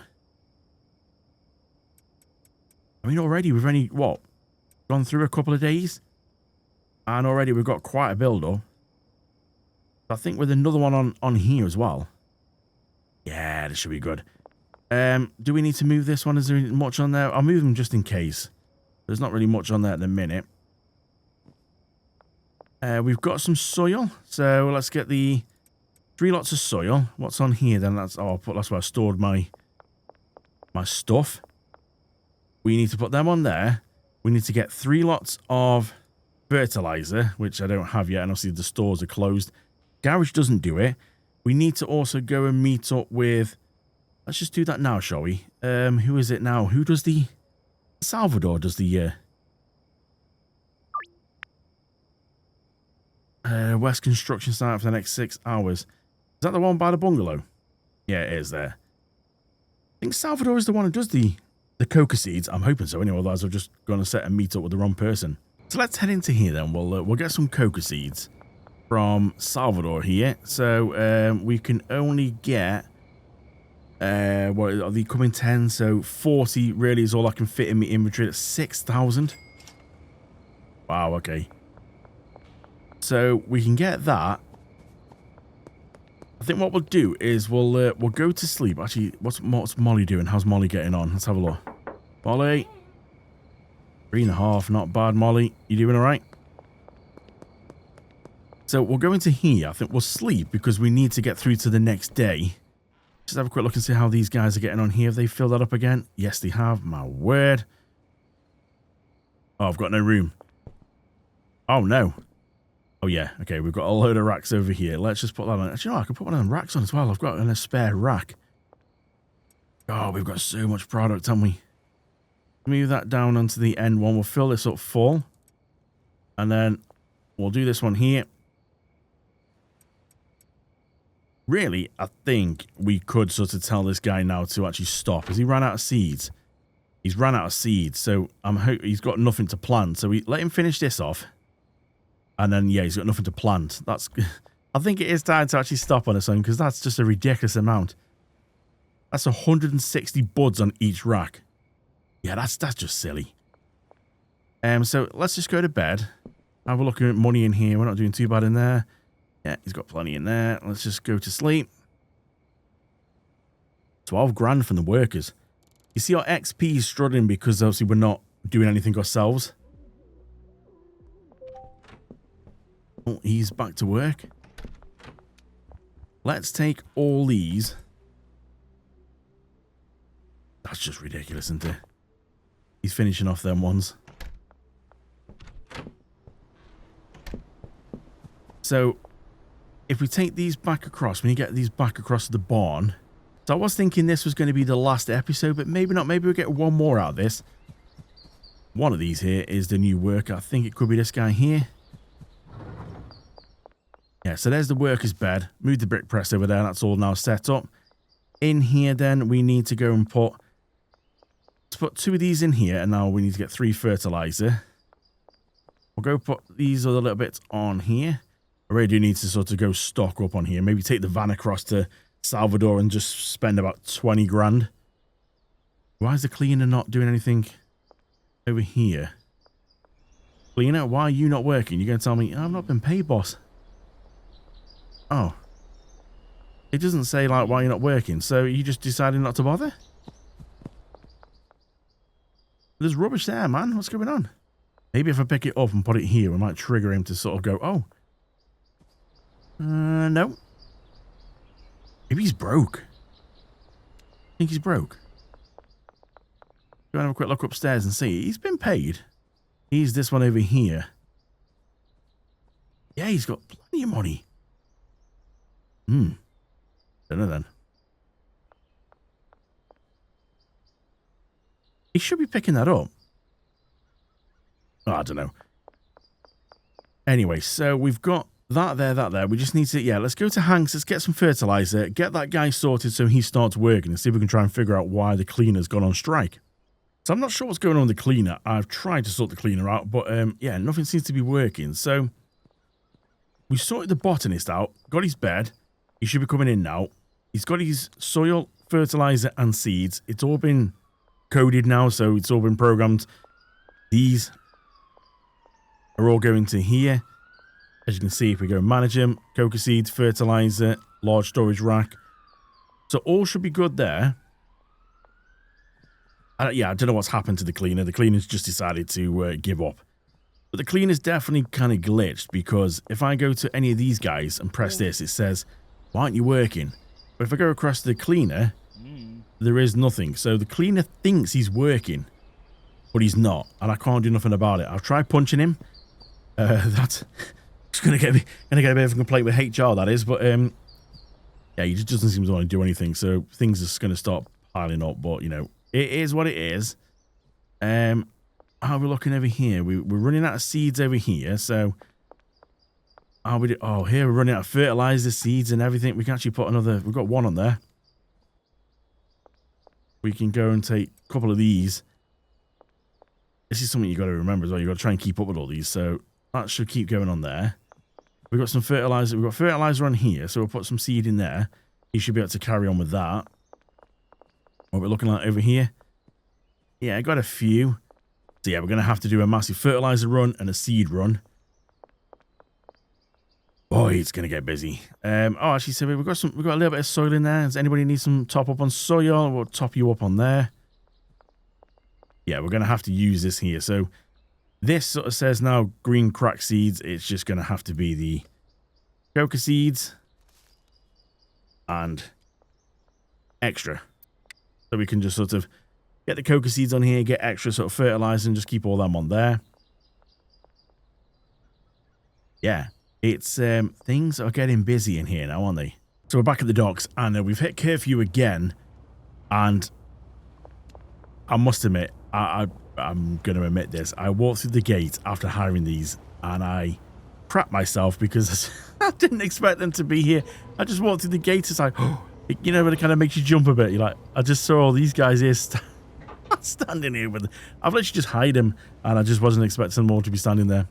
I mean, already we've only, what, gone through a couple of days? And already we've got quite a build-up. I think with another one on here as well. Yeah, this should be good. Do we need to move this one? Is there much on there? I'll move them just in case. There's not really much on there at the minute. We've got some soil. So let's get the 3 lots of soil. What's on here then? That's that's where I stored my stuff. We need to put them on there. We need to get 3 lots of fertilizer, which I don't have yet, and obviously the stores are closed. Garage doesn't do it. We need to also go and meet up with... Let's just do that now, shall we? Who is it now? Who does the... Salvador does the... West construction site for the next 6 hours. Is that the one by the bungalow? Yeah, it is there. I think Salvador is the one who does the coca seeds. I'm hoping so anyway, otherwise I'm just going to set and meet up with the wrong person. So let's head into here then. We'll get some coca seeds from Salvador here. So we can only get What are they coming 10? So 40 really is all I can fit in my inventory. That's 6,000. Wow, okay. So we can get that. I think what we'll do is we'll go to sleep. Actually, what's Molly doing? How's Molly getting on? Let's have a look. Molly. 3.5. Not bad, Molly. You doing all right? So we'll go into here. I think we'll sleep because we need to get through to the next day. Just have a quick look and see how these guys are getting on here. Have they filled that up again? Yes, they have. My word. Oh, I've got no room. Oh, no. Oh, yeah. Okay, we've got a load of racks over here. Let's just put that on. Actually, no, I can put one of them racks on as well. I've got a spare rack. Oh, we've got so much product, haven't we? Move that down onto the end one. We'll fill this up full. And then we'll do this one here. Really, I think we could sort of tell this guy now to actually stop. Has he ran out of seeds? He's ran out of seeds, so he's got nothing to plant. So we let him finish this off. And then, yeah, he's got nothing to plant. That's, I think it is time to actually stop on this one, because that's just a ridiculous amount. That's 160 buds on each rack. Yeah, that's just silly. So let's just go to bed. Have a look at money in here. We're not doing too bad in there. Yeah, he's got plenty in there. Let's just go to sleep. 12 grand from the workers. You see our XP is struggling because obviously we're not doing anything ourselves. Oh, he's back to work. Let's take all these. That's just ridiculous, isn't it? He's finishing off them ones. So, if we take these back across, when you get these back across the barn. So I was thinking this was going to be the last episode, but maybe not. Maybe we'll get one more out of this. One of these here is the new worker. I think it could be this guy here. Yeah, so there's the worker's bed. Move the brick press over there. That's all now set up. In here, then, we need to go and put 2 of these in here, and now we need to get 3 fertilizer. We'll go put these other little bits on here. I really do need to sort of go stock up on here. Maybe take the van across to Salvador and just spend about 20 grand. Why is the cleaner not doing anything over here? Cleaner, why are you not working? You're going to tell me, I've not been paid, boss. Oh. It doesn't say, like, why you're not working. So you just decided not to bother? There's rubbish there, man. What's going on? Maybe if I pick it up and put it here, we might trigger him to sort of go, oh. No. Maybe he's broke. I think he's broke. Go and have a quick look upstairs and see. He's been paid. He's this one over here. Yeah, he's got plenty of money. Don't know then. He should be picking that up. Oh, I don't know. Anyway, so we've got that there. We just need to, yeah, let's go to Hank's. Let's get some fertilizer. Get that guy sorted so he starts working and see if we can try and figure out why the cleaner's gone on strike. So I'm not sure what's going on with the cleaner. I've tried to sort the cleaner out, but yeah, nothing seems to be working. So we sorted the botanist out, got his bed. He should be coming in now. He's got his soil, fertilizer, and seeds. It's all been coded now, so it's all been programmed. These are all going to here. As you can see, if we go manage them, coca seeds, fertilizer, large storage rack. So all should be good there. Yeah, I don't know what's happened to the cleaner. The cleaner's just decided to give up. But the cleaner's definitely kind of glitched, because if I go to any of these guys and press this, it says, why aren't you working? But if I go across to the cleaner, there is nothing. So the cleaner thinks he's working, but he's not. And I can't do nothing about it. I've tried punching him. That's going to get a bit of a complaint with HR, that is. But yeah, he just doesn't seem to want to do anything. So things are just going to start piling up. But, you know, it is what it is. How are we looking over here? We're running out of seeds over here. So, oh, here we're running out of fertilizer, seeds, and everything. We can actually put another. We've got one on there. We can go and take a couple of these. This is something you got to remember as well. You got to try and keep up with all these. So that should keep going on there. We've got some fertilizer. We've got fertilizer on here, so we'll put some seed in there. You should be able to carry on with that. What we're looking at over here. Yeah, I got a few. So yeah, we're going to have to do a massive fertilizer run and a seed run. Boy, it's going to get busy. Oh, actually, so we've got a little bit of soil in there. Does anybody need some top up on soil? We'll top you up on there. Yeah, we're going to have to use this here. So this sort of says now green crack seeds. It's just going to have to be the coca seeds and extra. So we can just sort of get the coca seeds on here, get extra sort of fertilizer and just keep all them on there. Yeah, it's things are getting busy in here now, aren't they? So we're back at the docks and we've hit curfew again. And I must admit, I'm going to admit this. I walked through the gate after hiring these and I crapped myself because I didn't expect them to be here. I just walked through the gate. It's like, oh, you know, but it kind of makes you jump a bit. You're like, I just saw all these guys here standing here with. I've literally just hired them, and I just wasn't expecting them all to be standing there.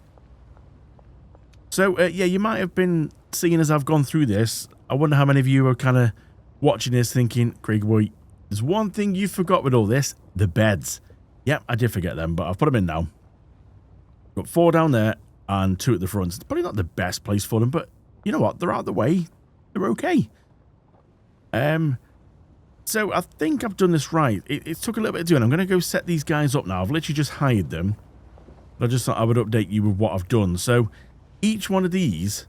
So yeah, you might have been seeing as I've gone through this. I wonder how many of you are kind of watching this, thinking, Craig boy, there's one thing you forgot with all this: the beds. Yep, I did forget them, but I've put them in now. Got 4 down there and 2 at the front. It's probably not the best place for them, but you know what? They're out of the way. They're okay. So I think I've done this right. It took a little bit of doing. I'm going to go set these guys up now. I've literally just hired them. But I just thought I would update you with what I've done. So each one of these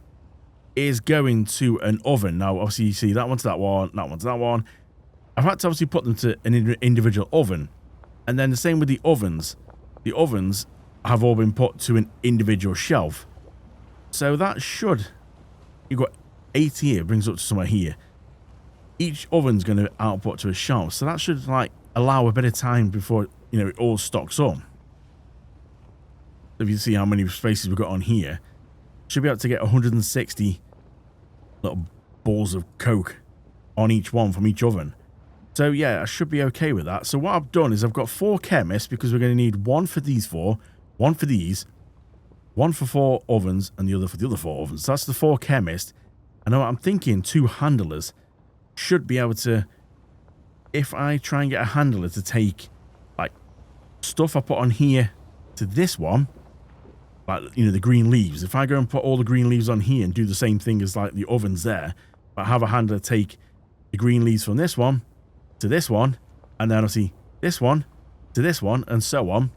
is going to an oven. Now, obviously, you see that one's that one, that one's that one. I've had to obviously put them to an individual oven. And then the same with the ovens. The ovens have all been put to an individual shelf. So that should... You've got 8 here, brings up to somewhere here. Each oven's going to output to a shelf, so that should like allow a bit of time before, you know, it all stocks up. So if you see how many spaces we've got on here, should be able to get 160 little balls of coke on each one from each oven. So yeah, I should be okay with that. So what I've done is I've got 4 chemists because we're going to need 1 for these 4, 1 for these, 1 for 4 ovens, and the other for the other 4 ovens. So that's the 4 chemists. I know I'm thinking 2 handlers should be able to, if I try and get a handler to take like stuff I put on here to this one, like, you know, the green leaves. If I go and put all the green leaves on here and do the same thing as like the ovens there, but have a handler take the green leaves from this one to this one, and then obviously this one to this one, and so on.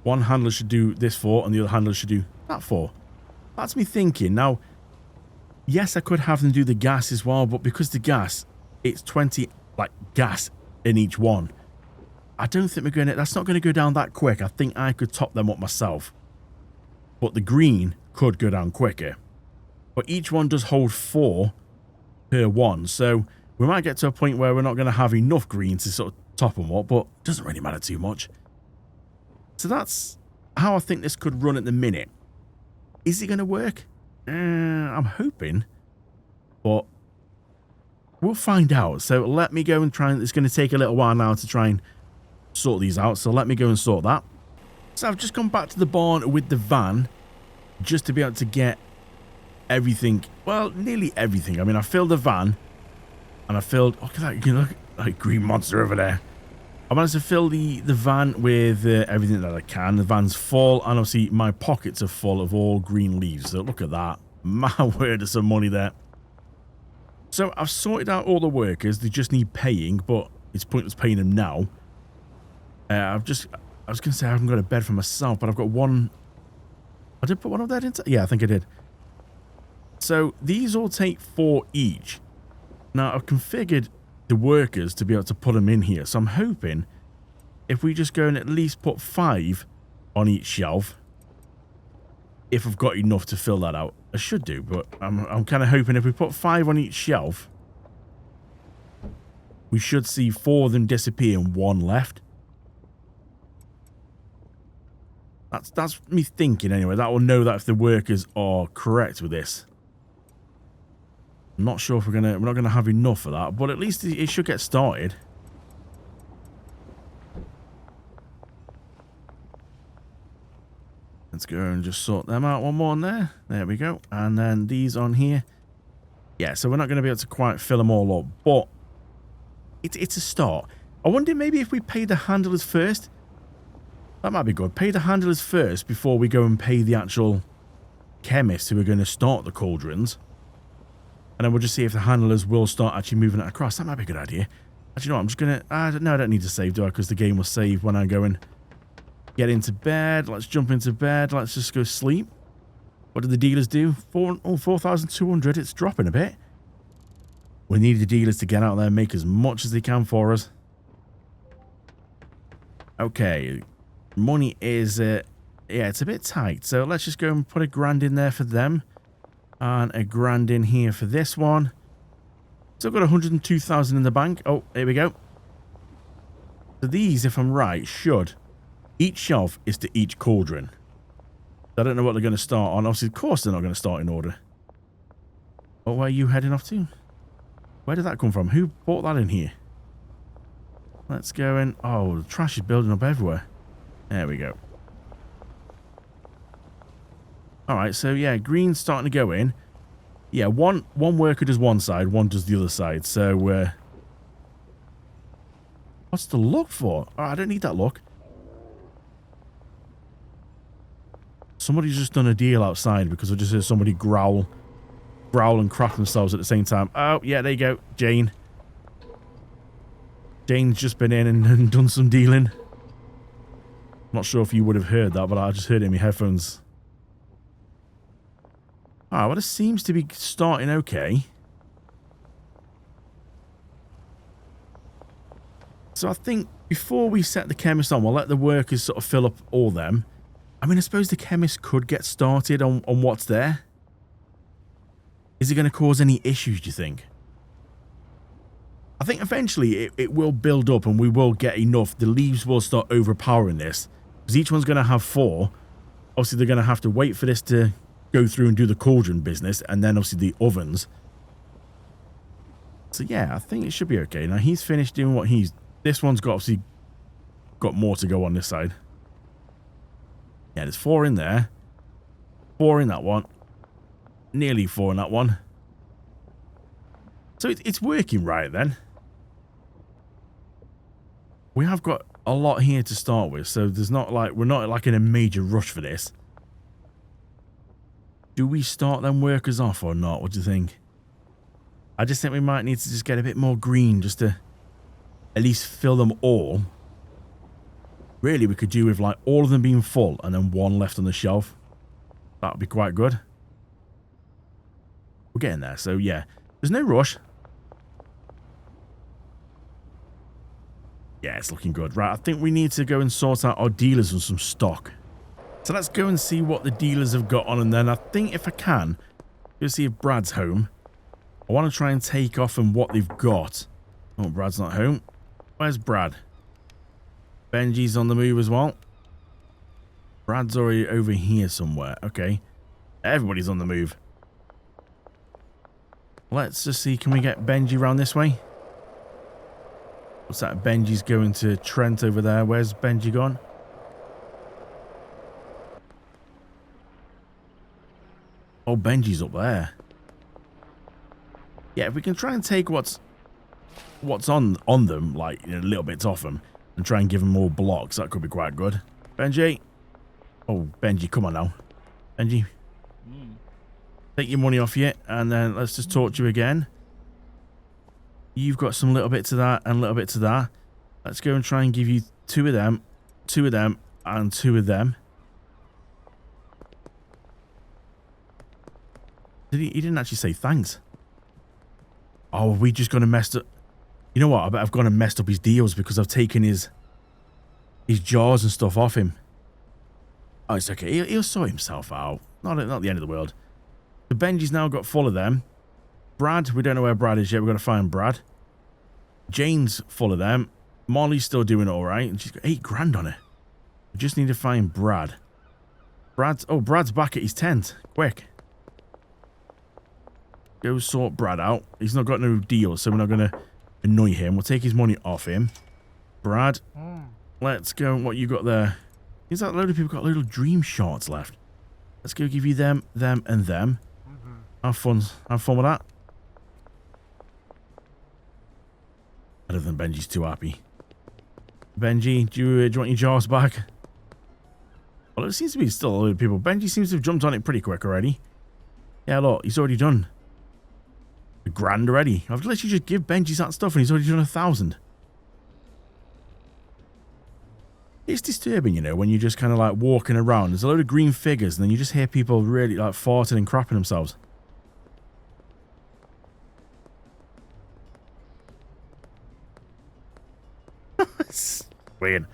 One handler should do this 4, and the other handler should do that 4. That's me thinking. Now, yes, I could have them do the gas as well, but because the gas, it's 20 like gas in each one. I don't think we're going to, that's not going to go down that quick. I think I could top them up myself. But the green could go down quicker. But each one does hold 4 per one. So we might get to a point where we're not going to have enough green to sort of top them up, but it doesn't really matter too much. So that's how I think this could run at the minute. Is it going to work? I'm hoping, but we'll find out. So let me go and try, and it's going to take a little while now to try and sort these out. So let me go and sort that. So I've just gone back to the barn with the van just to be able to get everything, well, nearly everything. I mean, I filled the van and I filled, look at that, you know, like green monster over there. I managed to fill the van with everything that I can. The van's full, and obviously my pockets are full of all green leaves. So look at that. My word, there's some money there. So I've sorted out all the workers. They just need paying, but it's pointless paying them now. I was going to say I haven't got a bed for myself, but I've got one. I did put one up there, didn't I? Yeah, I think I did. So these all take 4 each. Now I've configured the workers to be able to put them in here. So I'm hoping if we just go and at least put 5 on each shelf, if I've got enough to fill that out. I should do, but I'm kind of hoping if we put 5 on each shelf, we should see 4 of them disappear and 1 left. That's me thinking anyway. That will know that if the workers are correct with this. I'm not sure if we're not gonna have enough for that, but at least it should get started. Let's go and just sort them out one more on there. There we go. And then these on here. Yeah, so we're not going to be able to quite fill them all up, but it's a start. I wonder maybe if we pay the handlers first. That might be good. Pay the handlers first before we go and pay the actual chemists who are going to start the cauldrons. And then we'll just see if the handlers will start actually moving it across. That might be a good idea. Actually, no, I'm just going to... no, I don't need to save, do I? Because the game will save when I go and get into bed. Let's jump into bed. Let's just go sleep. What did the dealers do? 4,200. It's dropping a bit. We need the dealers to get out there and make as much as they can for us. Okay. Money is... yeah, it's a bit tight. So let's just go and put £1,000 in there for them. And £1,000 in here for this one. Still got 102,000 in the bank. Oh, here we go. So these, if I'm right, should... Each shelf is to each cauldron. I don't know what they're going to start on. Obviously, of course they're not going to start in order. Oh, where are you heading off to? Where did that come from? Who bought that in here? Let's go in. Oh, the trash is building up everywhere. There we go. Alright, so yeah, green's starting to go in. Yeah, one worker does one side, one does the other side. So, what's the look for? Oh, I don't need that look. Somebody's just done a deal outside because I just heard somebody growl and crap themselves at the same time. Oh, yeah, there you go. Jane. Jane's just been in and done some dealing. Not sure if you would have heard that, but I just heard it in my headphones. Alright, well, it seems to be starting okay. So I think before we set the chemist on, we'll let the workers sort of fill up all them. I mean, I suppose the chemist could get started on what's there. Is it going to cause any issues, do you think? I think eventually it will build up and we will get enough. The leaves will start overpowering this. Because each one's going to have 4. Obviously, they're going to have to wait for this to go through and do the cauldron business. And then, obviously, the ovens. So, yeah, I think it should be okay. Now, he's finished doing what he's... This one's got, obviously, got more to go on this side. Yeah, there's 4 in there. 4 in that one. Nearly 4 in that one. So it's working right then. We have got a lot here to start with, so there's not like we're not like in a major rush for this. Do we start them workers off or not? What do you think? I just think we might need to just get a bit more green just to at least fill them all. Really, we could do with like all of them being full and then 1 left on the shelf. That would be quite good. We're getting there, so yeah. There's no rush. Yeah, it's looking good. Right, I think we need to go and sort out our dealers and some stock. So let's go and see what the dealers have got on. And then I think if I can, go see if Brad's home. I want to try and take off and what they've got. Oh, Brad's not home. Where's Brad? Benji's on the move as well. Brad's already over here somewhere. Okay. Everybody's on the move. Let's just see. Can we get Benji around this way? What's that? Benji's going to Trent over there. Where's Benji gone? Oh, Benji's up there. Yeah, if we can try and take what's on them, like, you know, little bits off them, and try and give them more blocks, that could be quite good. Benji. Oh, Benji, come on now. Benji. Take your money off you, and then let's just talk to you again. You've got some little bits of that and little bits of that. Let's go and try and give you 2 of them, 2 of them, and 2 of them. He didn't actually say thanks. Oh, we just gone and messed up. You know what? I bet I've gone and messed up his deals because I've taken his jars and stuff off him. Oh, it's okay. He'll sort himself out. Not the end of the world. So Benji's now got full of them. Brad, we don't know where Brad is yet. We've got to find Brad. Jane's full of them. Molly's still doing all right, and she's got 8 grand on her. We just need to find Brad. Brad's back at his tent. Quick. Go sort Brad out. He's not got no deal, so we're not going to annoy him. We'll take his money off him. Brad, let's go. What you got there? Seems like a load of people got little dream shorts left. Let's go give you them, and them. Have fun with that. I don't think Benji's too happy. Benji, do you want your jars back? Well, it seems to be still a lot of people. Benji seems to have jumped on it pretty quick already. Yeah, look, he's already done $1,000 already. I've literally just give Benji that stuff and he's already done 1,000. It's disturbing, you know, when you're just kind of like walking around. There's a load of green figures and then you just hear people really like farting and crapping themselves. It's weird.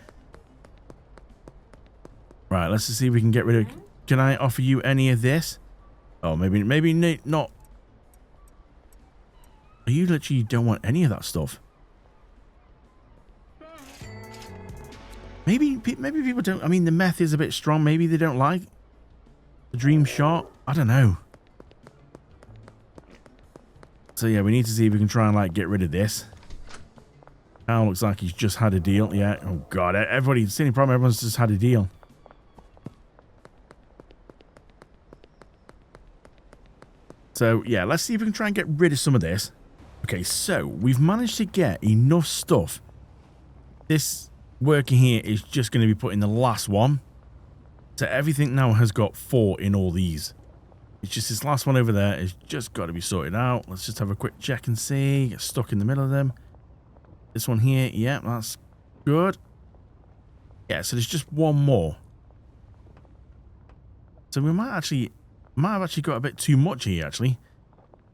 Right, let's just see if we can get rid of... Can I offer you any of this? Oh, maybe not. You literally don't want any of that stuff. Maybe people don't... I mean, the meth is a bit strong. Maybe they don't like the dream shot. I don't know. So, yeah, we need to see if we can try and, like, get rid of this. Now looks like he's just had a deal. Yeah. Oh, God. Everybody's the only problem. Everyone's just had a deal. So, yeah, let's see if we can try and get rid of some of this. Okay, so we've managed to get enough stuff. This worker here is just going to be putting the last one. So everything now has got 4 in all these. It's just this last one over there has just got to be sorted out. Let's just have a quick check and see. Get stuck in the middle of them. This one here, yeah, that's good. Yeah, so there's just one more. So we might have actually got a bit too much here, actually.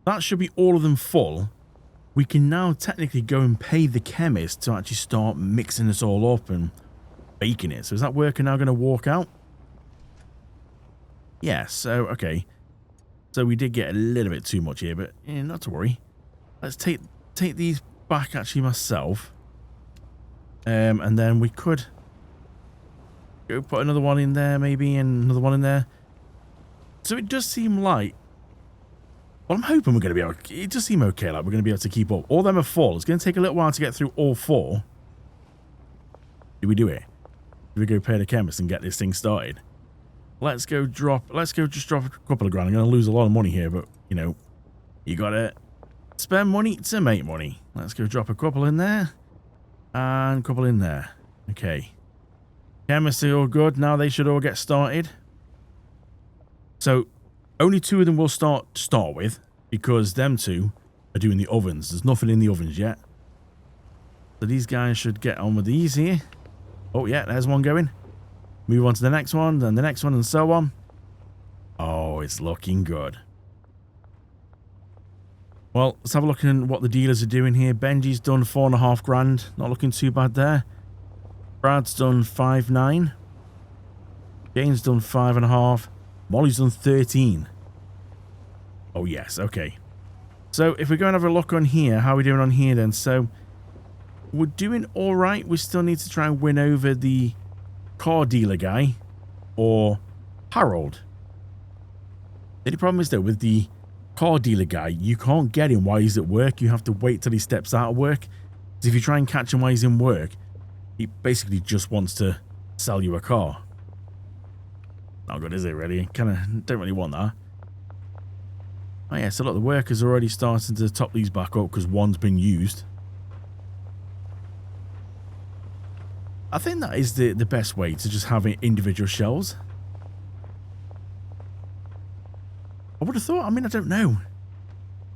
That should be all of them full. We can now technically go and pay the chemist to actually start mixing this all up and baking it. So is that worker now going to walk out? Yeah, so, okay. So we did get a little bit too much here, but not to worry. Let's take these back, actually, myself. And then we could go put another one in there, maybe, and another one in there. So it does seem like... Well, I'm hoping we're going to be able... It does seem okay, like we're going to be able to keep up. All them are full. It's going to take a little while to get through all 4. Did we do it? Did we go pay the chemist and get this thing started? Let's just drop a couple of grand. I'm going to lose a lot of money here, but, you know, you got to spend money to make money. Let's go drop a couple in there. And a couple in there. Okay. Chemists are all good. Now they should all get started. So, only 2 of them will start with, because them 2 are doing the ovens. There's nothing in the ovens yet. So these guys should get on with these here. Oh, yeah, there's one going. Move on to the next one, then the next one, and so on. Oh, it's looking good. Well, let's have a look at what the dealers are doing here. Benji's done 4.5 grand. Not looking too bad there. Brad's done 5.9. Jane's done 5.5. Molly's done 13. Oh, yes. Okay. So, if we go and have a look on here, how are we doing on here then? So, we're doing all right. We still need to try and win over the car dealer guy or Harold. The only problem is, though, with the car dealer guy, you can't get him while he's at work. You have to wait till he steps out of work. Because if you try and catch him while he's in work, he basically just wants to sell you a car. Not good, is it, really? Kind of don't really want that. Oh, yeah, so look, the workers are already starting to top these back up because one's been used. I think that is the best way to just have individual shelves. I would have thought, I mean, I don't know.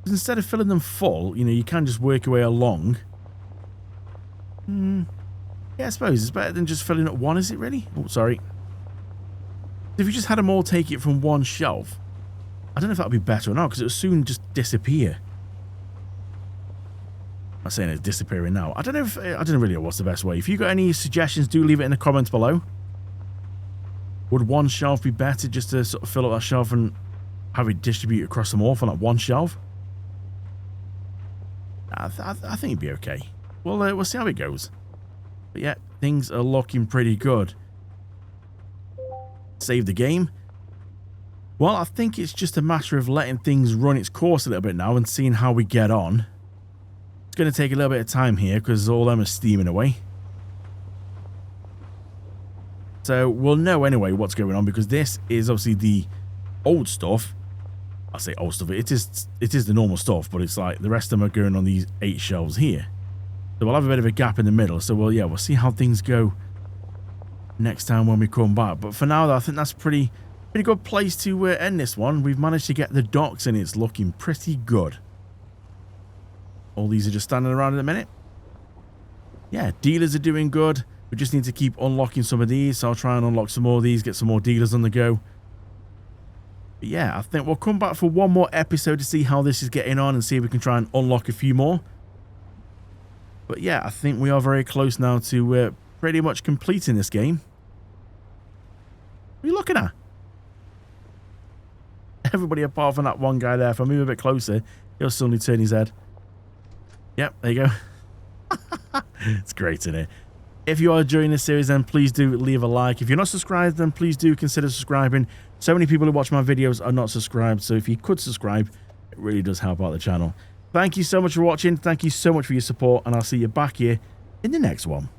Instead of filling them full, you know, you can just work your way along. Yeah, I suppose it's better than just filling up one, is it really? Oh, sorry. If you just had them all take it from one shelf, I don't know if that would be better or not, because it would soon just disappear. I'm not saying it's disappearing now. I don't really know what's the best way. If you got any suggestions, do leave it in the comments below. Would one shelf be better just to sort of fill up that shelf and have it distribute across them all from that one shelf? I think it'd be okay. Well, we'll see how it goes. But yeah, things are looking pretty good. Save the game. Well, I think it's just a matter of letting things run its course a little bit now and seeing how we get on. It's going to take a little bit of time here because all them are steaming away. So we'll know anyway what's going on, because this is obviously the old stuff. I say old stuff. It is the normal stuff, but it's like the rest of them are going on these 8 shelves here. So we'll have a bit of a gap in the middle. So we'll see how things go next time when we come back. But for now, though, I think that's pretty good place to end this one. We've managed to get the docks and it's looking pretty good. All these are just standing around at the minute. Yeah, dealers are doing good. We just need to keep unlocking some of these. So I'll try and unlock some more of these, get some more dealers on the go. But yeah, I think we'll come back for one more episode to see how this is getting on and see if we can try and unlock a few more. But yeah, I think we are very close now to pretty much completing this game. What are you looking at? Everybody apart from that one guy there. If I move a bit closer, he'll suddenly turn his head. Yep, there you go. It's great, isn't it? If you are enjoying this series, then please do leave a like. If you're not subscribed, then please do consider subscribing. So many people who watch my videos are not subscribed, so if you could subscribe, it really does help out the channel. Thank you so much for watching. Thank you so much for your support, and I'll see you back here in the next one.